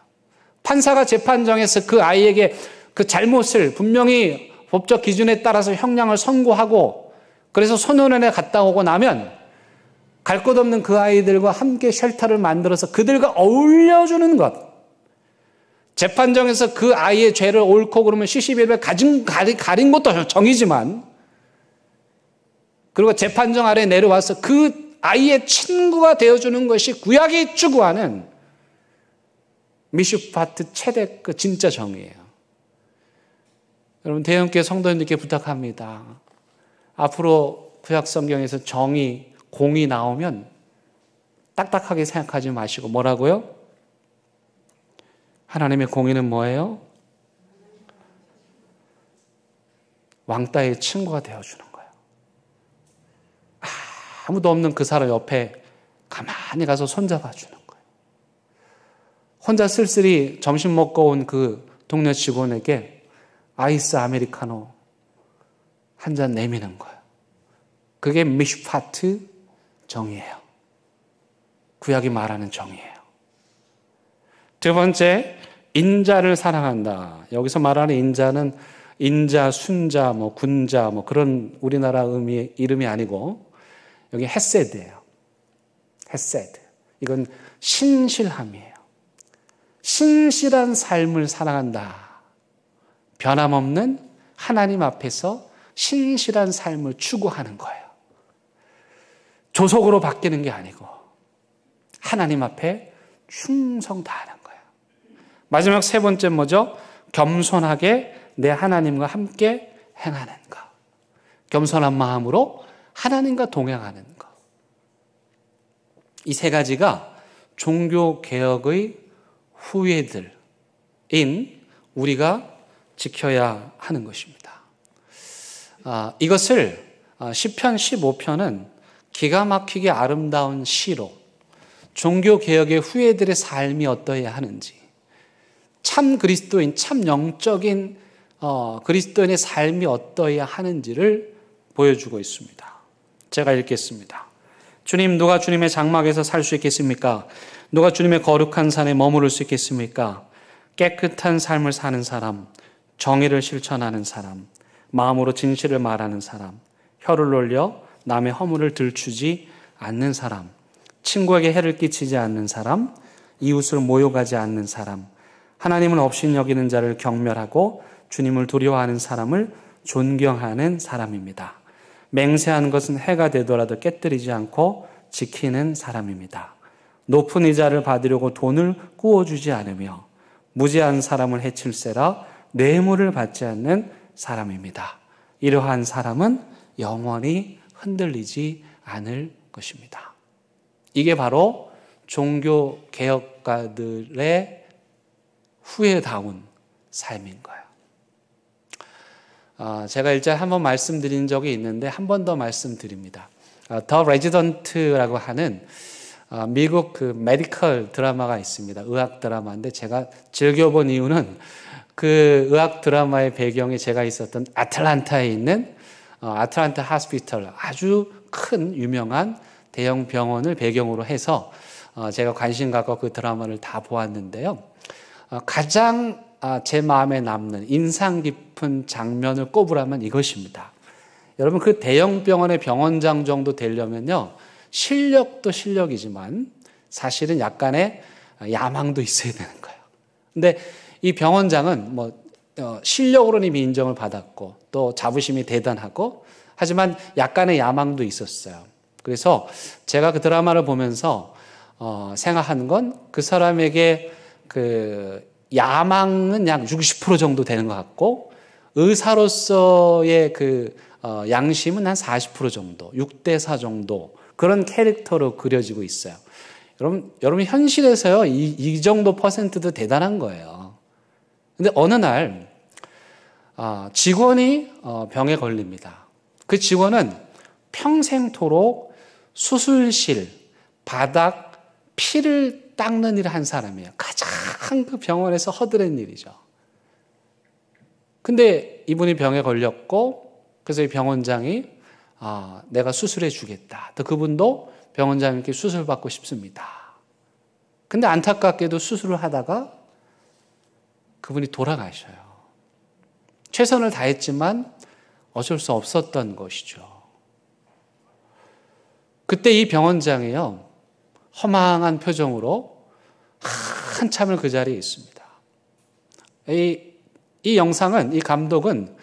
판사가 재판정에서 그 아이에게 그 잘못을 분명히 법적 기준에 따라서 형량을 선고하고 그래서 소년원에 갔다 오고 나면 갈 것 없는 그 아이들과 함께 쉘터를 만들어서 그들과 어울려주는 것. 재판정에서 그 아이의 죄를 옳고 그러면 시시비비를 가린 것도 정의지만 그리고 재판정 아래 내려와서 그 아이의 친구가 되어주는 것이 구약이 추구하는 미슈파트 체데크 진짜 정의예요. 여러분 대형교회 성도님들께 부탁합니다. 앞으로 구약 성경에서 정의, 공의 나오면 딱딱하게 생각하지 마시고 뭐라고요? 하나님의 공의는 뭐예요? 왕따의 친구가 되어주는 거예요. 아무도 없는 그 사람 옆에 가만히 가서 손잡아주는 거예요. 혼자 쓸쓸히 점심 먹고 온 그 동료 직원에게 아이스 아메리카노 한 잔 내미는 거예요. 그게 미슈파트 정의예요. 구약이 말하는 정의예요. 두 번째, 인자를 사랑한다. 여기서 말하는 인자는 인자, 순자, 군자, 그런 우리나라 이름이 아니고 여기 헤세드예요. 헤세드. 이건 신실함이에요. 신실한 삶을 사랑한다. 변함없는 하나님 앞에서 신실한 삶을 추구하는 거예요. 조속으로 바뀌는 게 아니고 하나님 앞에 충성 다하는 거예요. 마지막 세 번째 뭐죠? 겸손하게 내 하나님과 함께 행하는 것. 겸손한 마음으로 하나님과 동행하는 것. 이 세 가지가 종교개혁의 후예들인 우리가 지켜야 하는 것입니다. 이것을 시편 15편은 기가 막히게 아름다운 시로 종교개혁의 후예들의 삶이 어떠해야 하는지, 참 그리스도인, 참 영적인 그리스도인의 삶이 어떠해야 하는지를 보여주고 있습니다. 제가 읽겠습니다. 주님, 누가 주님의 장막에서 살 수 있겠습니까? 누가 주님의 거룩한 산에 머무를 수 있겠습니까? 깨끗한 삶을 사는 사람, 정의를 실천하는 사람, 마음으로 진실을 말하는 사람, 혀를 놀려 남의 허물을 들추지 않는 사람, 친구에게 해를 끼치지 않는 사람, 이웃을 모욕하지 않는 사람, 하나님을 업신여기는 자를 경멸하고 주님을 두려워하는 사람을 존경하는 사람입니다. 맹세한 것은 해가 되더라도 깨뜨리지 않고 지키는 사람입니다. 높은 이자를 받으려고 돈을 꾸어주지 않으며 무지한 사람을 해칠세라 뇌물을 받지 않는 사람입니다. 이러한 사람은 영원히 흔들리지 않을 것입니다. 이게 바로 종교개혁가들의 후회다운 삶인 거예요. 제가 일전에 한번 말씀드린 적이 있는데 한 번 더 말씀드립니다. 더 레지던트라고 하는 미국 그 메디컬 드라마가 있습니다. 의학 드라마인데 제가 즐겨본 이유는 그 의학 드라마의 배경이 제가 있었던 아틀란타에 있는 아틀란타 하스피털, 아주 큰 유명한 대형 병원을 배경으로 해서 제가 관심 갖고 그 드라마를 다 보았는데요. 가장 제 마음에 남는 인상 깊은 장면을 꼽으라면 이것입니다. 여러분, 그 대형 병원의 병원장 정도 되려면요, 실력도 실력이지만 사실은 약간의 야망도 있어야 되는 거예요. 근데 이 병원장은 실력으로는 이미 인정을 받았고 또 자부심이 대단하고, 하지만 약간의 야망도 있었어요. 그래서 제가 그 드라마를 보면서 생각하는 건 그 사람에게 그 야망은 약 60% 정도 되는 것 같고, 의사로서의 그 양심은 한 40% 정도, 6대4 정도, 그런 캐릭터로 그려지고 있어요. 여러분 현실에서요, 이 정도 퍼센트도 대단한 거예요. 근데 어느 날 직원이 병에 걸립니다. 그 직원은 평생토록 수술실, 바닥, 피를 닦는 일을 한 사람이에요. 가장 그 병원에서 허드렛 일이죠. 근데 이분이 병에 걸렸고, 그래서 이 병원장이 내가 수술해 주겠다. 또 그분도 병원장님께 수술 받고 싶습니다. 근데 안타깝게도 수술을 하다가 그분이 돌아가셔요. 최선을 다했지만 어쩔 수 없었던 것이죠. 그때 이 병원장이요, 허망한 표정으로 한참을 그 자리에 있습니다. 이 영상은, 이 감독은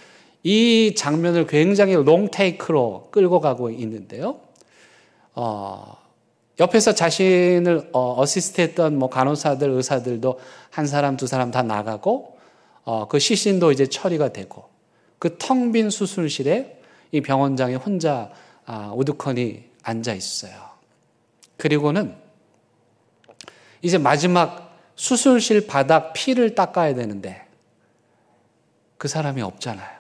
이 장면을 굉장히 롱테이크로 끌고 가고 있는데요. 옆에서 자신을 어시스트했던 간호사들, 의사들도 한 사람, 두 사람 다 나가고, 그 시신도 이제 처리가 되고, 그 텅 빈 수술실에 이 병원장이 혼자 우두커니 앉아 있어요. 그리고는 이제 마지막 수술실 바닥 피를 닦아야 되는데 그 사람이 없잖아요.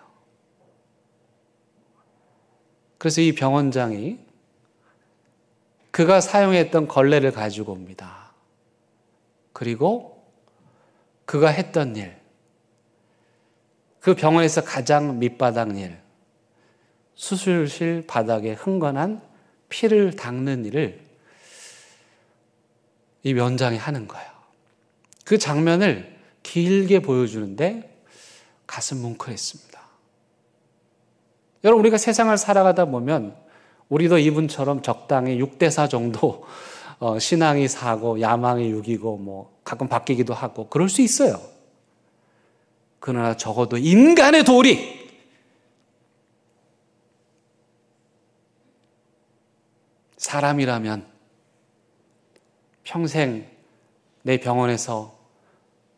그래서 이 병원장이 그가 사용했던 걸레를 가지고 옵니다. 그리고 그가 했던 일, 그 병원에서 가장 밑바닥 일, 수술실 바닥에 흥건한 피를 닦는 일을 이 면장이 하는 거예요. 그 장면을 길게 보여주는데 가슴 뭉클했습니다. 여러분, 우리가 세상을 살아가다 보면 우리도 이분처럼 적당히 6대4 정도 신앙이 사고 야망이 6이고 뭐 가끔 바뀌기도 하고 그럴 수 있어요. 그러나 적어도 인간의 도리, 사람이라면 평생 내 병원에서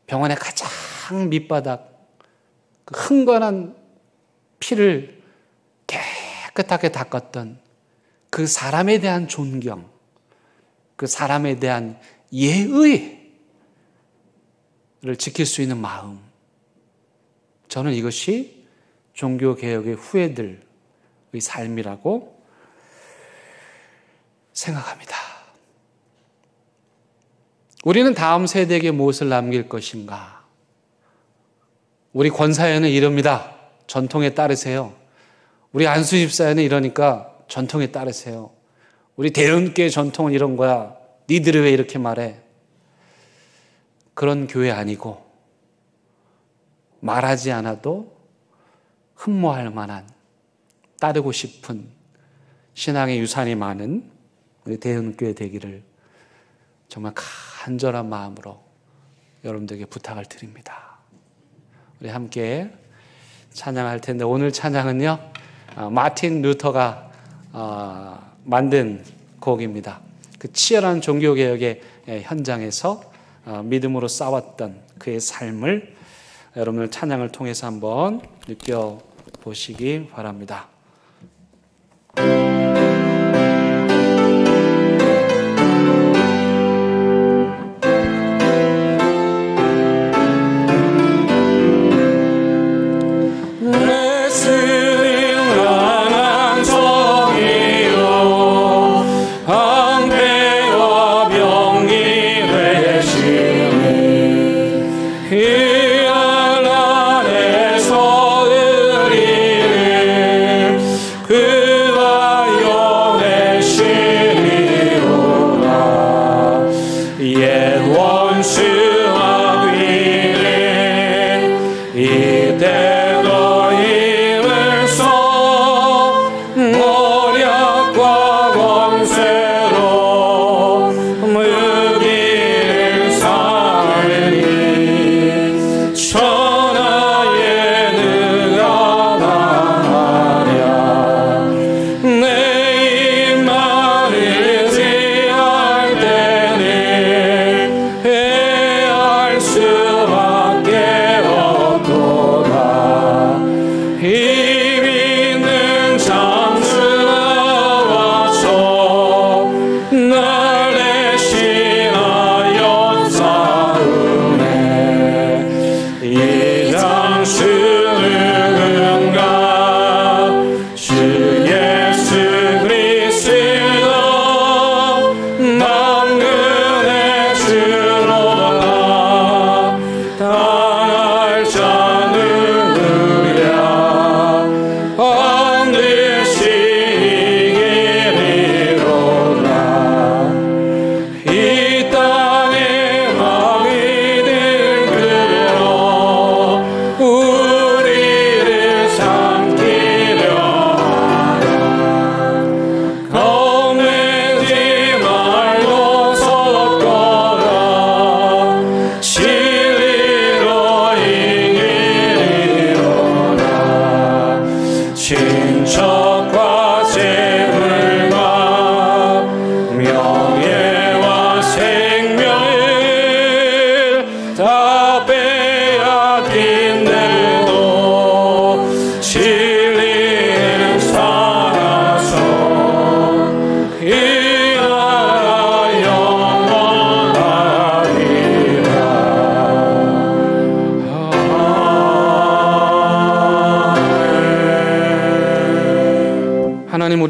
병원의 가장 밑바닥 그 흥건한 피를 깨끗하게 닦았던 그 사람에 대한 존경, 그 사람에 대한 예의를 지킬 수 있는 마음, 저는 이것이 종교개혁의 후예들의 삶이라고 생각합니다. 우리는 다음 세대에게 무엇을 남길 것인가? 우리 권사회는 이럽니다. 전통에 따르세요. 우리 안수집사회는 이러니까 전통에 따르세요. 우리 대은교회 전통은 이런 거야. 니들이 왜 이렇게 말해? 그런 교회 아니고 말하지 않아도 흠모할 만한, 따르고 싶은 신앙의 유산이 많은 우리 대은교회 되기를 정말 간절한 마음으로 여러분들에게 부탁을 드립니다. 우리 함께 찬양할 텐데 오늘 찬양은요, 마틴 루터가 만든 곡입니다. 그 치열한 종교개혁의 현장에서 믿음으로 싸웠던 그의 삶을 여러분들 찬양을 통해서 한번 느껴보시기 바랍니다.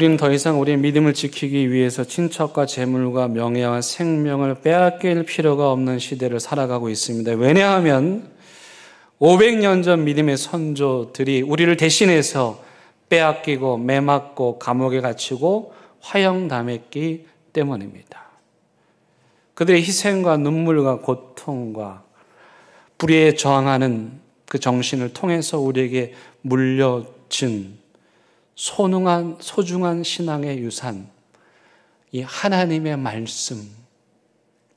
우리는 더 이상 우리의 믿음을 지키기 위해서 친척과 재물과 명예와 생명을 빼앗길 필요가 없는 시대를 살아가고 있습니다. 왜냐하면 500년 전 믿음의 선조들이 우리를 대신해서 빼앗기고 매맞고 감옥에 갇히고 화형당했기 때문입니다. 그들의 희생과 눈물과 고통과 불의에 저항하는 그 정신을 통해서 우리에게 물려준 소중한 신앙의 유산, 이 하나님의 말씀,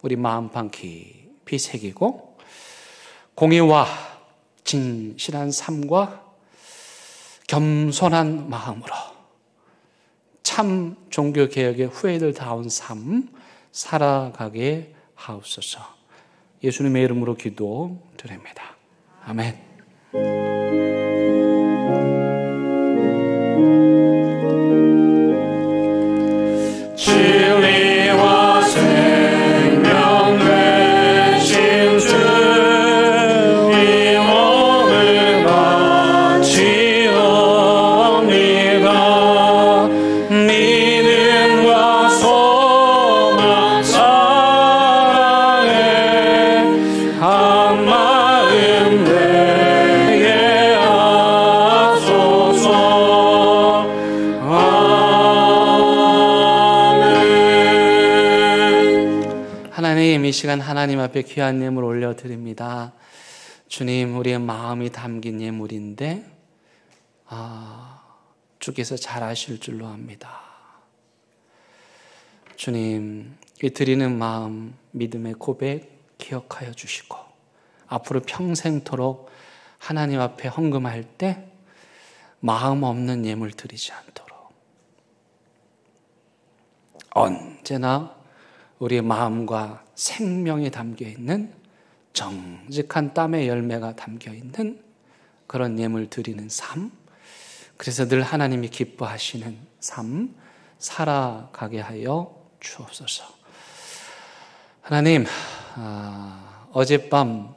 우리 마음판 깊이 새기고 공의와 진실한 삶과 겸손한 마음으로 참 종교개혁의 후예들다운 삶 살아가게 하옵소서. 예수님의 이름으로 기도드립니다. 아멘. 진리와 생명 되신 주, 이 몸을 바치옵니다. 믿음과 소망 사랑에 한 마음 되게 하소서. 하나님, 이 시간 하나님 앞에 귀한 예물 올려드립니다. 주님, 우리의 마음이 담긴 예물인데 주께서 잘 아실 줄로 압니다. 주님, 이 드리는 마음, 믿음의 고백 기억하여 주시고 앞으로 평생토록 하나님 앞에 헌금할 때 마음 없는 예물 드리지 않도록 언제나 우리의 마음과 생명이 담겨있는 정직한 땀의 열매가 담겨있는 그런 예물 드리는 삶, 그래서 늘 하나님이 기뻐하시는 삶 살아가게 하여 주옵소서. 하나님, 어젯밤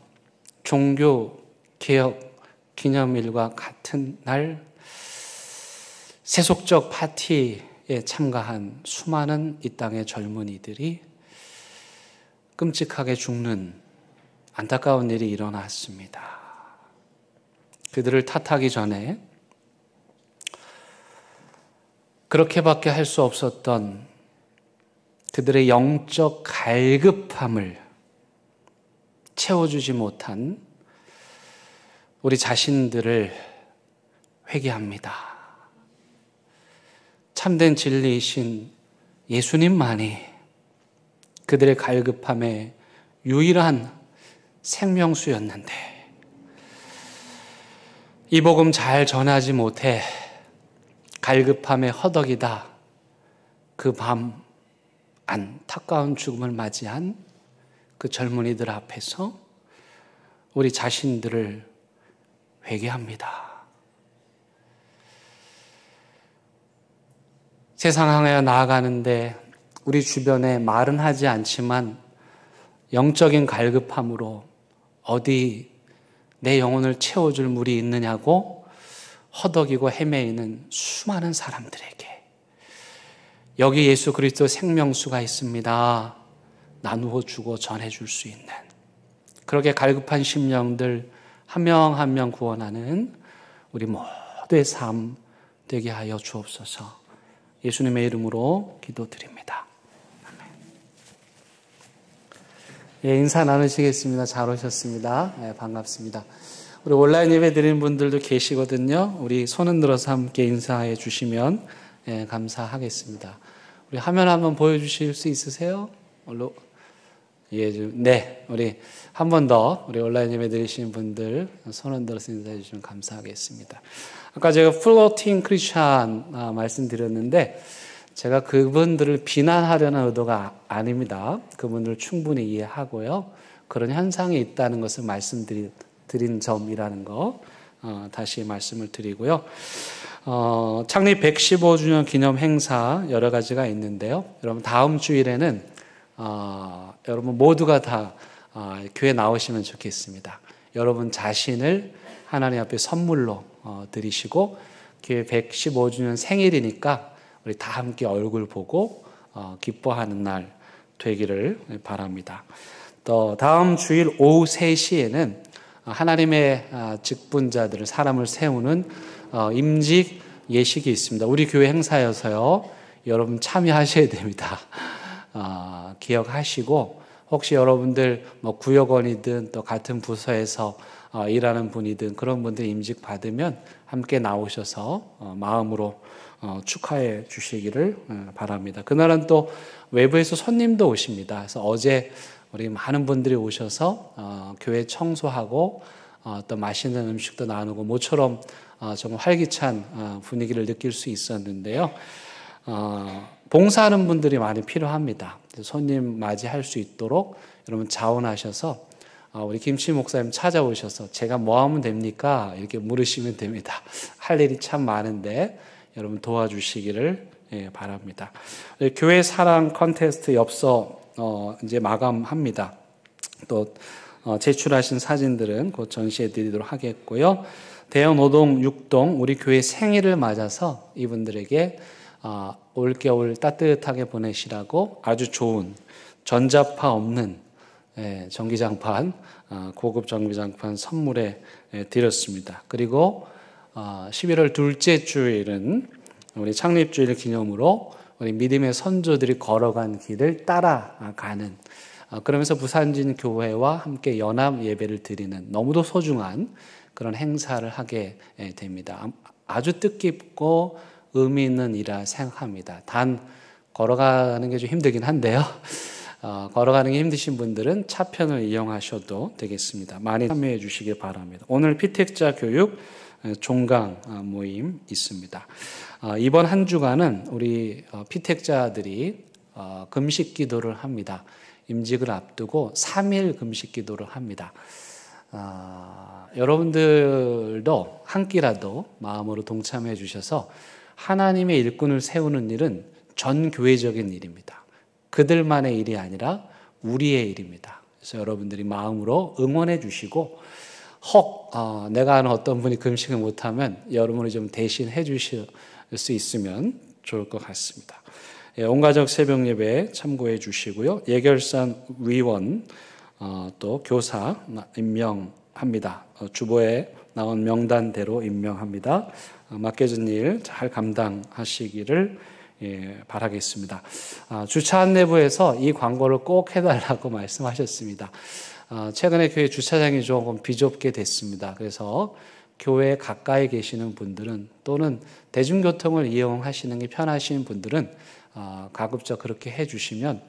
종교개혁 기념일과 같은 날 세속적 파티에 참가한 수많은 이 땅의 젊은이들이 끔찍하게 죽는 안타까운 일이 일어났습니다. 그들을 탓하기 전에 그렇게밖에 할 수 없었던 그들의 영적 갈급함을 채워주지 못한 우리 자신들을 회개합니다. 참된 진리이신 예수님만이 그들의 갈급함의 유일한 생명수였는데 이 복음 잘 전하지 못해 갈급함에 허덕이다 그 밤 안타까운 죽음을 맞이한 그 젊은이들 앞에서 우리 자신들을 회개합니다. 세상 향하여 나아가는데 우리 주변에 말은 하지 않지만 영적인 갈급함으로 어디 내 영혼을 채워줄 물이 있느냐고 허덕이고 헤매이는 수많은 사람들에게 여기 예수 그리스도 생명수가 있습니다. 나누어 주고 전해줄 수 있는 그렇게 갈급한 심령들 한 명 한 명 구원하는 우리 모두의 삶 되게 하여 주옵소서. 예수님의 이름으로 기도드립니다. 예, 인사 나누시겠습니다. 잘 오셨습니다. 예, 반갑습니다. 우리 온라인 예배 드리는 분들도 계시거든요. 우리 손은 들어서 함께 인사해 주시면 예, 감사하겠습니다. 우리 화면 한번 보여주실 수 있으세요? 예, 네, 우리 한 번 더 우리 온라인 예배 드리시는 분들 손은 들어서 인사해 주시면 감사하겠습니다. 아까 제가 플로팅 크리스찬 말씀드렸는데 제가 그분들을 비난하려는 의도가 아닙니다. 그분들을 충분히 이해하고요. 그런 현상이 있다는 것을 말씀드린 점이라는 거 다시 말씀을 드리고요. 창립 115주년 기념 행사 여러 가지가 있는데요. 여러분 다음 주일에는 여러분 모두가 다 교회 나오시면 좋겠습니다. 여러분 자신을 하나님 앞에 선물로 드리시고 교회 115주년 생일이니까 우리 다 함께 얼굴 보고 기뻐하는 날 되기를 바랍니다. 또 다음 주일 오후 3시에는 하나님의 직분자들을 사람을 세우는 임직 예식이 있습니다. 우리 교회 행사여서요. 여러분 참여하셔야 됩니다. 기억하시고 혹시 여러분들 뭐 구역원이든 또 같은 부서에서 일하는 분이든 그런 분들 임직 받으면 함께 나오셔서 마음으로 축하해 주시기를 바랍니다. 그날은 또 외부에서 손님도 오십니다. 그래서 어제 우리 많은 분들이 오셔서 교회 청소하고 또 맛있는 음식도 나누고 모처럼 정말 활기찬 분위기를 느낄 수 있었는데요. 봉사하는 분들이 많이 필요합니다. 손님 맞이할 수 있도록 여러분 자원하셔서 우리 김치 목사님 찾아오셔서 제가 뭐 하면 됩니까? 이렇게 물으시면 됩니다. 할 일이 참 많은데 여러분 도와주시기를 바랍니다. 교회 사랑 컨테스트 엽서 이제 마감합니다. 또 제출하신 사진들은 곧 전시해 드리도록 하겠고요. 대형노동 6동 우리 교회 생일을 맞아서 이분들에게 올겨울 따뜻하게 보내시라고 아주 좋은 전자파 없는 전기장판, 고급 전기장판 선물해 드렸습니다. 그리고 11월 둘째 주일은 우리 창립주일 기념으로 우리 믿음의 선조들이 걸어간 길을 따라가는 그러면서 부산진 교회와 함께 연합 예배를 드리는 너무도 소중한 그런 행사를 하게 됩니다. 아주 뜻깊고 의미 있는 일이라 생각합니다. 단 걸어가는 게 좀 힘들긴 한데요. 걸어가는 게 힘드신 분들은 차편을 이용하셔도 되겠습니다. 많이 참여해 주시기 바랍니다. 오늘 피택자 교육 종강 모임 있습니다. 이번 한 주간은 우리 피택자들이 금식 기도를 합니다. 임직을 앞두고 3일 금식 기도를 합니다. 여러분들도 한 끼라도 마음으로 동참해 주셔서 하나님의 일꾼을 세우는 일은 전 교회적인 일입니다. 그들만의 일이 아니라 우리의 일입니다. 그래서 여러분들이 마음으로 응원해 주시고 혹 내가 아는 어떤 분이 금식을 못하면 여러분이 좀 대신해 주실 수 있으면 좋을 것 같습니다. 온가족 새벽 예배 참고해 주시고요. 예결산 위원 또 교사 임명합니다. 주보에 나온 명단대로 임명합니다. 맡겨진 일 잘 감당하시기를 바라겠습니다. 주차 안내부에서 이 광고를 꼭 해달라고 말씀하셨습니다. 최근에 교회 주차장이 조금 비좁게 됐습니다. 그래서 교회 가까이 계시는 분들은 또는 대중교통을 이용하시는 게 편하신 분들은 가급적 그렇게 해주시면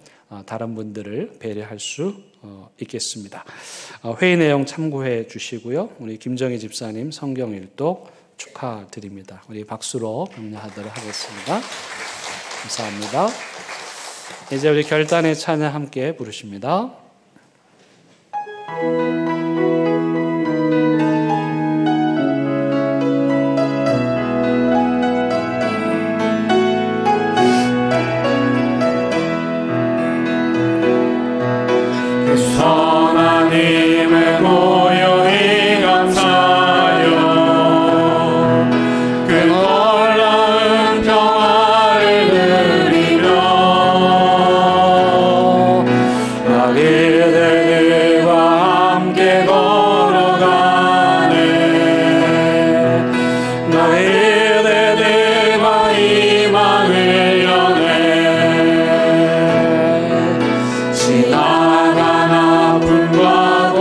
다른 분들을 배려할 수 있겠습니다. 회의 내용 참고해 주시고요. 우리 김정희 집사님 성경 일독 축하드립니다. 우리 박수로 격려하도록 하겠습니다. 감사합니다. 이제 우리 결단의 찬양 함께 부르십니다. 선한 힘을 고요히 감사하여 그 놀라운 평화를 누리며 아기들과 함께 걸어가네 아기들과 희망을 여네 지나간 아픔과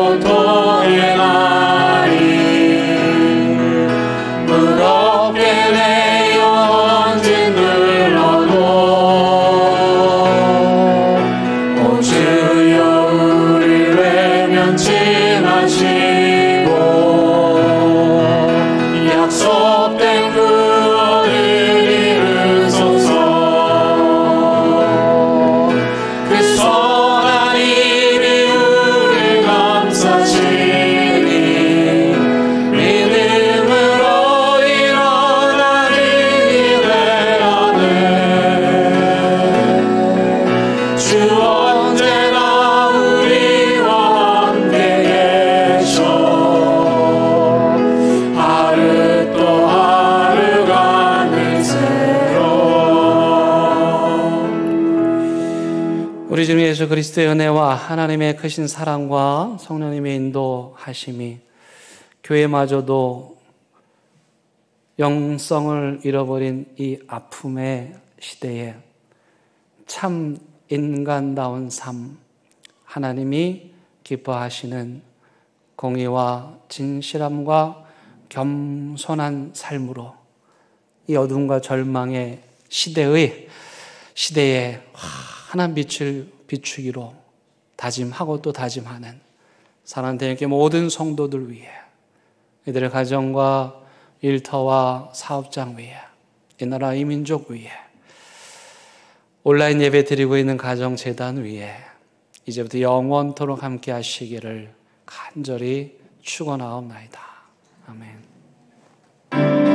예수 그리스도의 은혜와 하나님의 크신 사랑과 성령님의 인도하심이 교회마저도 영성을 잃어버린 이 아픔의 시대에 참 인간다운 삶, 하나님이 기뻐하시는 공의와 진실함과 겸손한 삶으로 이 어둠과 절망의 시대에 환한 빛을 비추기로 다짐하고 또 다짐하는 사랑하는 대형교회 모든 성도들 위해, 이들의 가정과 일터와 사업장 위에, 이 나라 이 민족 위에, 온라인 예배 드리고 있는 가정재단 위에 이제부터 영원토록 함께 하시기를 간절히 축원하옵나이다. 아멘.